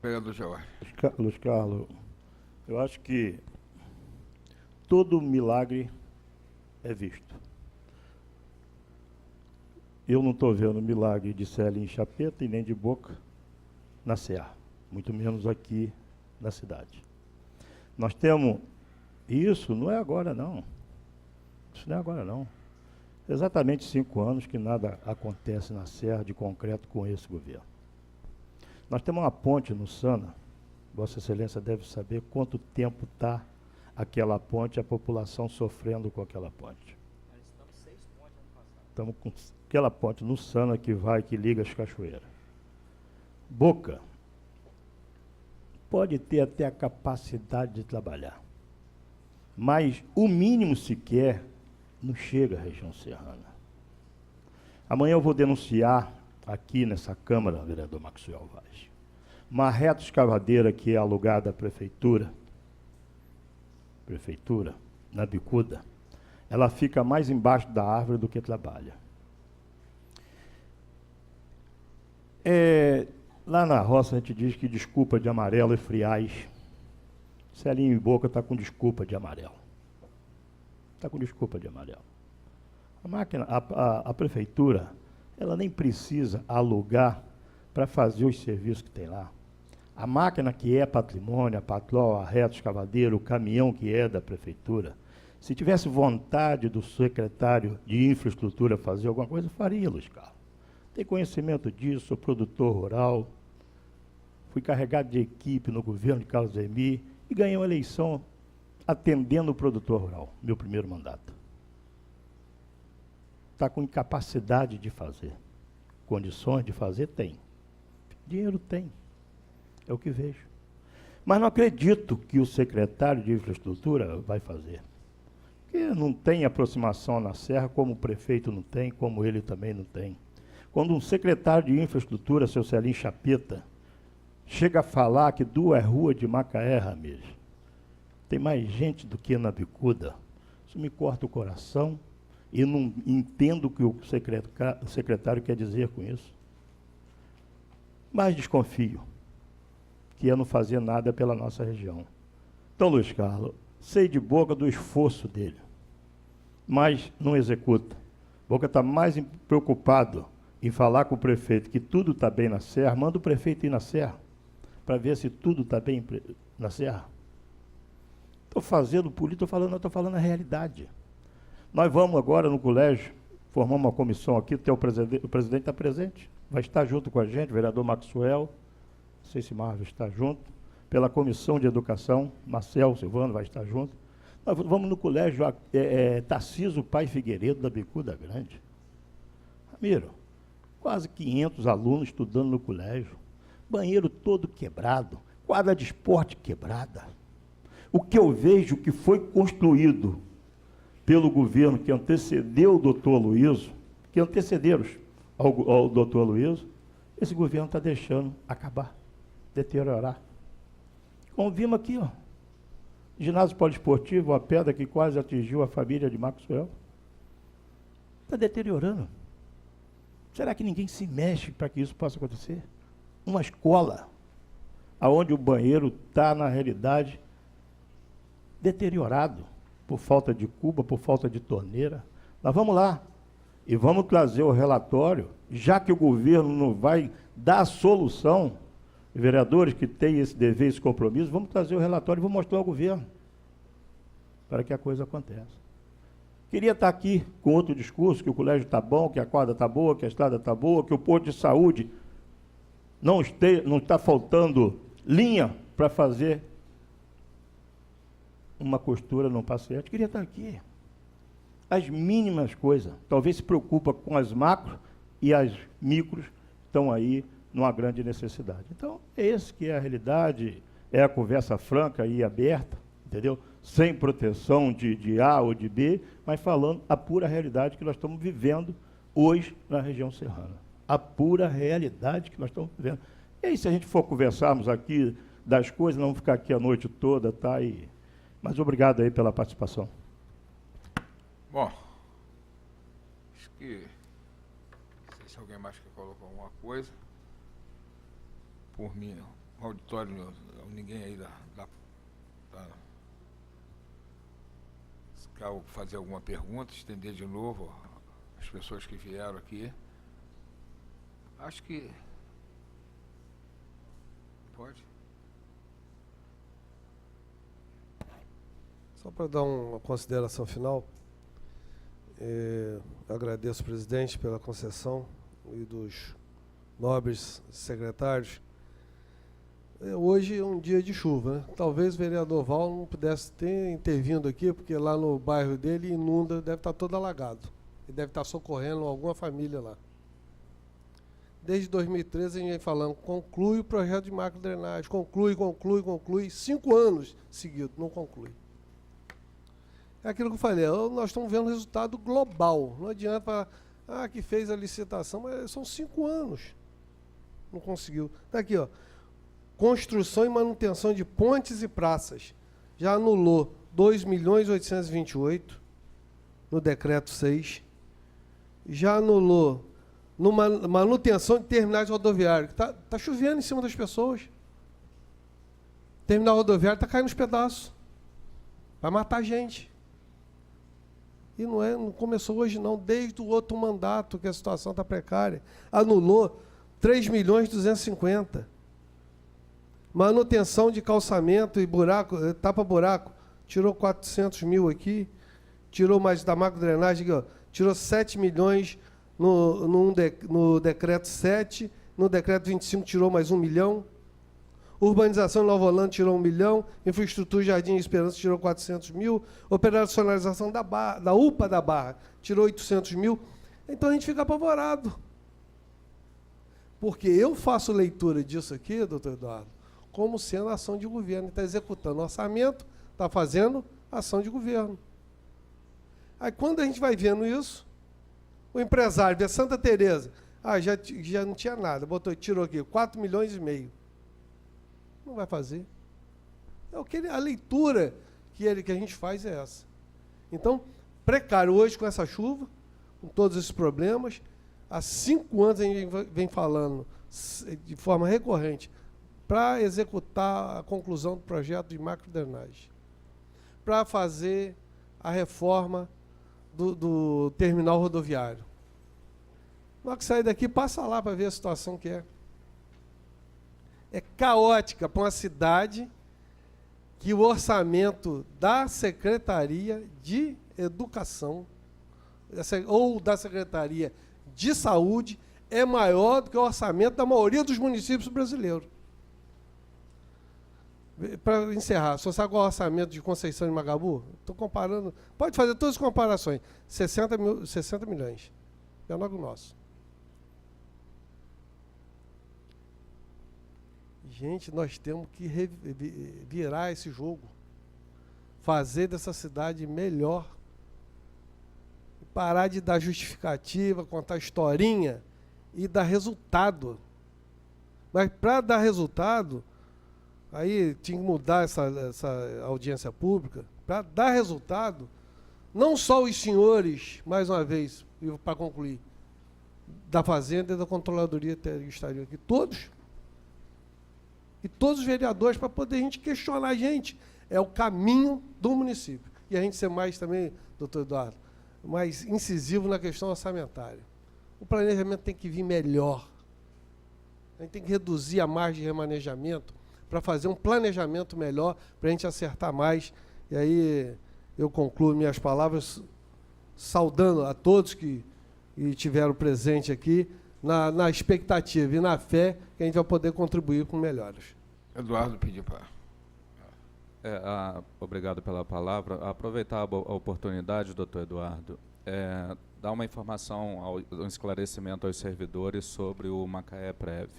Vereador Jorge. Luiz Carlos, eu acho que todo milagre é visto. Eu não estou vendo milagre de Celinho Chapeta e nem de Boca na Serra, muito menos aqui na cidade. Nós temos, isso não é agora não, isso não é agora não. Exatamente 5 anos que nada acontece na Serra de concreto com esse governo. Nós temos uma ponte no Sana, Vossa Excelência deve saber quanto tempo está aquela ponte, a população sofrendo com aquela ponte. Estamos com aquela ponte no Sana que liga as cachoeiras. Boca pode ter até a capacidade de trabalhar, mas o mínimo sequer não chega à região serrana. Amanhã eu vou denunciar aqui nessa Câmara, vereador Maxwell Vaz, uma reta escavadeira que é alugada à prefeitura, na bicuda, ela fica mais embaixo da árvore do que trabalha. Lá na roça a gente diz que desculpa de amarelo é friagem. Celinho e Boca está com desculpa de amarelo. Está com desculpa de amarelo. A prefeitura, ela nem precisa alugar para fazer os serviços que tem lá. A máquina que é patrimônio, a patroa, a reta escavadeira, o caminhão que é da prefeitura, se tivesse vontade do secretário de infraestrutura fazer alguma coisa, faria, Luiz Carlos. Tem conhecimento disso, sou produtor rural, fui carregado de equipe no governo de Carlos Emir e ganhei uma eleição atendendo o produtor rural, meu primeiro mandato. Está com incapacidade de fazer. Condições de fazer, tem. Dinheiro tem. É o que vejo. Mas não acredito que o secretário de infraestrutura vai fazer. Porque não tem aproximação na Serra, como o prefeito não tem, como ele também não tem. Quando um secretário de infraestrutura, seu Celinho Chapeta, chega a falar que 2 ruas de Macaé, Ramires, tem mais gente do que na bicuda, isso me corta o coração E não entendo o que o secretário quer dizer com isso. Mas desconfio que é não fazer nada pela nossa região. Então, Luiz Carlos, sei de boca do esforço dele, mas não executa. Boca está mais preocupado em falar com o prefeito que tudo está bem na Serra. Manda o prefeito ir na Serra, para ver se tudo está bem na Serra. Estou fazendo política, estou falando a realidade. Nós vamos agora no colégio, formar uma comissão aqui, o presidente está presente, vai estar junto com a gente, o vereador Maxwell, não sei se Marvel está junto, pela comissão de educação, Marcel Silvano vai estar junto. Nós vamos no colégio Tarcísio Pai Figueiredo, da Bicuda Grande. Ramiro, quase 500 alunos estudando no colégio, banheiro todo quebrado, quadra de esporte quebrada. O que eu vejo que foi construído pelo governo que antecedeu o doutor Aloysio, que antecederam ao doutor Aloysio, esse governo está deixando acabar, deteriorar. Como vimos aqui, ó, ginásio poliesportivo, uma pedra que quase atingiu a família de Maxwell, está deteriorando. Será que ninguém se mexe para que isso possa acontecer? Uma escola, onde o banheiro está, na realidade, deteriorado, por falta de cuba, por falta de torneira. Nós vamos lá e vamos trazer o relatório, já que o governo não vai dar a solução, vereadores que têm esse dever, esse compromisso, vamos trazer o relatório e vamos mostrar ao governo, para que a coisa aconteça. Queria estar aqui com outro discurso, que o colégio está bom, que a quadra está boa, que a estrada está boa, que o posto de saúde não está faltando linha para fazer uma costura num paciente. Queria estar aqui. As mínimas coisas. Talvez se preocupa com as macros e as micros estão aí numa grande necessidade. Então, é esse que é a realidade, é a conversa franca e aberta, entendeu? Sem proteção de A ou de B, mas falando a pura realidade que nós estamos vivendo hoje na região serrana. A pura realidade que nós estamos vivendo. E aí, se a gente for conversarmos aqui das coisas, não vamos ficar aqui a noite toda, tá? Mas obrigado aí pela participação. Bom, acho que, não sei se alguém mais quer colocar alguma coisa. Por mim, o auditório, ninguém aí se quer fazer alguma pergunta, estender de novo as pessoas que vieram aqui. Acho que pode. Só para dar uma consideração final, agradeço ao presidente pela concessão e dos nobres secretários. Hoje é um dia de chuva, né? Talvez o vereador Val não pudesse ter intervindo aqui, porque lá no bairro dele inunda, deve estar todo alagado. E deve estar socorrendo alguma família lá. Desde 2013 a gente vem falando, conclui o projeto de macrodrenagem, conclui, 5 anos seguidos, não conclui. É aquilo que eu falei, nós estamos vendo resultado global. Não adianta falar, que fez a licitação, mas são 5 anos. Não conseguiu. Está aqui, ó. Construção e manutenção de pontes e praças. Já anulou 2.828.000 no decreto 6. Já anulou numa manutenção de terminais rodoviários. Está chovendo em cima das pessoas. Terminal rodoviário está caindo nos pedaços. Vai matar gente. E não começou hoje, não. Desde o outro mandato que a situação está precária. Anulou 3.250.000. Manutenção de calçamento e buraco, tapa-buraco, tirou 400.000 aqui, tirou mais da macrodrenagem, aqui, ó, tirou 7 milhões no decreto 7, no decreto 25 tirou mais 1 milhão, urbanização em Nova Holanda tirou 1 milhão, infraestrutura Jardim Esperança tirou 400.000, operacionalização da UPA da Barra tirou 800.000, então a gente fica apavorado. Porque eu faço leitura disso aqui, doutor Eduardo, como sendo ação de governo. Está executando orçamento, está fazendo ação de governo. Aí, quando a gente vai vendo isso, o empresário de Santa Teresa, já não tinha nada, tirou aqui 4,5 milhões. Não vai fazer. A leitura que a gente faz é essa. Então, precário hoje com essa chuva, com todos esses problemas. Há 5 anos a gente vem falando de forma recorrente para executar a conclusão do projeto de macrodrenagem, para fazer a reforma do terminal rodoviário. Na hora que sair daqui, passa lá para ver a situação que é. É caótica para uma cidade que o orçamento da Secretaria de Educação ou da Secretaria de Saúde é maior do que o orçamento da maioria dos municípios brasileiros. Para encerrar, você sabe qual é o orçamento de Conceição de Magabu? Estou comparando, pode fazer todas as comparações, 60 milhões, menor que o nosso. Gente, nós temos que virar esse jogo, fazer dessa cidade melhor, parar de dar justificativa, contar historinha e dar resultado. Mas para dar resultado, aí tinha que mudar essa audiência pública, para dar resultado, não só os senhores, mais uma vez, para concluir, da Fazenda e da Controladoria estariam aqui, todos. E todos os vereadores, para poder a gente questionar a gente. É o caminho do município. E a gente ser mais também, doutor Eduardo, mais incisivo na questão orçamentária. O planejamento tem que vir melhor. A gente tem que reduzir a margem de remanejamento para fazer um planejamento melhor, para a gente acertar mais. E aí eu concluo minhas palavras saudando a todos que tiveram presente aqui, na expectativa e na fé que a gente vai poder contribuir com melhores. Eduardo pediu para... Obrigado pela palavra. Aproveitar a oportunidade, doutor Eduardo, dar uma informação, um esclarecimento aos servidores sobre o Macaé Prev.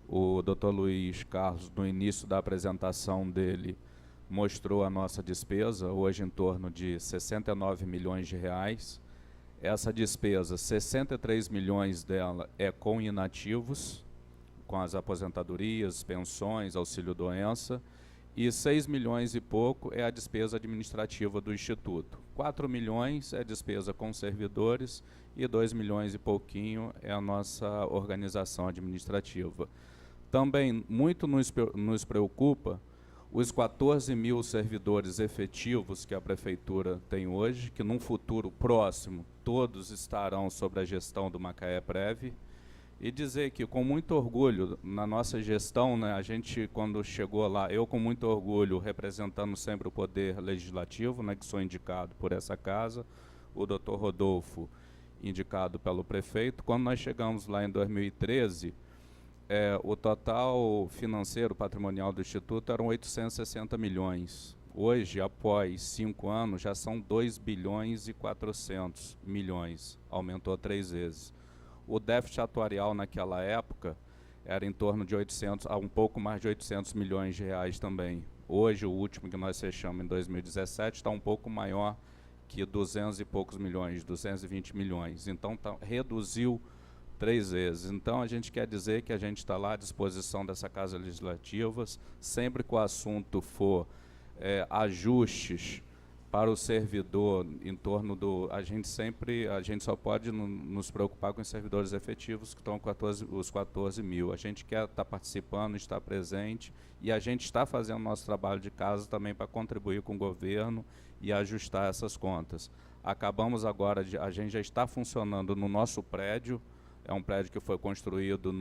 O doutor Luiz Carlos, no início da apresentação dele, mostrou a nossa despesa, hoje em torno de 69 milhões de reais. Essa despesa, 63 milhões dela é com inativos, com as aposentadorias, pensões, auxílio-doença, e 6 milhões e pouco é a despesa administrativa do Instituto. 4 milhões é despesa com servidores e 2 milhões e pouquinho é a nossa organização administrativa. Também muito nos preocupa os 14 mil servidores efetivos que a Prefeitura tem hoje, que num futuro próximo todos estarão sob a gestão do Macaé Prev, e dizer que com muito orgulho, na nossa gestão, né, a gente quando chegou lá, eu com muito orgulho, representando sempre o Poder Legislativo, né, que sou indicado por essa casa, o doutor Rodolfo, indicado pelo prefeito, quando nós chegamos lá em 2013, o total financeiro patrimonial do Instituto eram 860 milhões. Hoje, após 5 anos, já são 2 bilhões e 400 milhões, aumentou 3 vezes. O déficit atuarial naquela época era em torno de 800, a um pouco mais de 800 milhões de reais também. Hoje, o último que nós fechamos em 2017 está um pouco maior que 200 e poucos milhões, 220 milhões. Então, reduziu 3 vezes. Então, a gente quer dizer que a gente está lá à disposição dessa Casa Legislativa, sempre que o assunto for ajustes para o servidor em torno do... A gente só pode nos preocupar com os servidores efetivos que estão com os 14 mil. A gente quer estar participando, estar presente, e a gente está fazendo nosso trabalho de casa também para contribuir com o governo e ajustar essas contas. Acabamos agora, a gente já está funcionando no nosso prédio, é um prédio que foi construído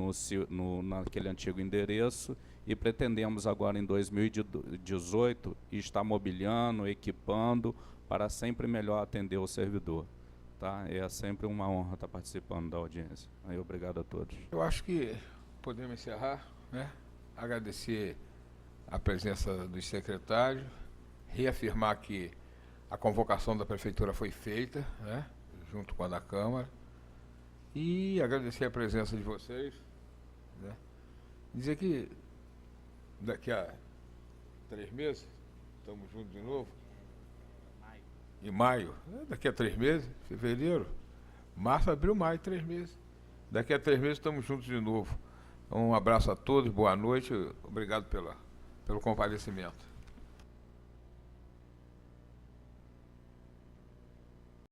naquele antigo endereço, e pretendemos agora em 2018 estar mobiliando, equipando, para sempre melhor atender o servidor. Tá? É sempre uma honra estar participando da audiência. Aí, obrigado a todos. Eu acho que podemos encerrar, né? Agradecer a presença dos secretários, reafirmar que a convocação da Prefeitura foi feita, né? Junto com a da Câmara, e agradecer a presença de vocês, né? Dizer que daqui a 3 meses, estamos juntos de novo, em maio, daqui a 3 meses, fevereiro, março, abril, maio, 3 meses. Daqui a 3 meses estamos juntos de novo. Um abraço a todos, boa noite, obrigado pelo comparecimento.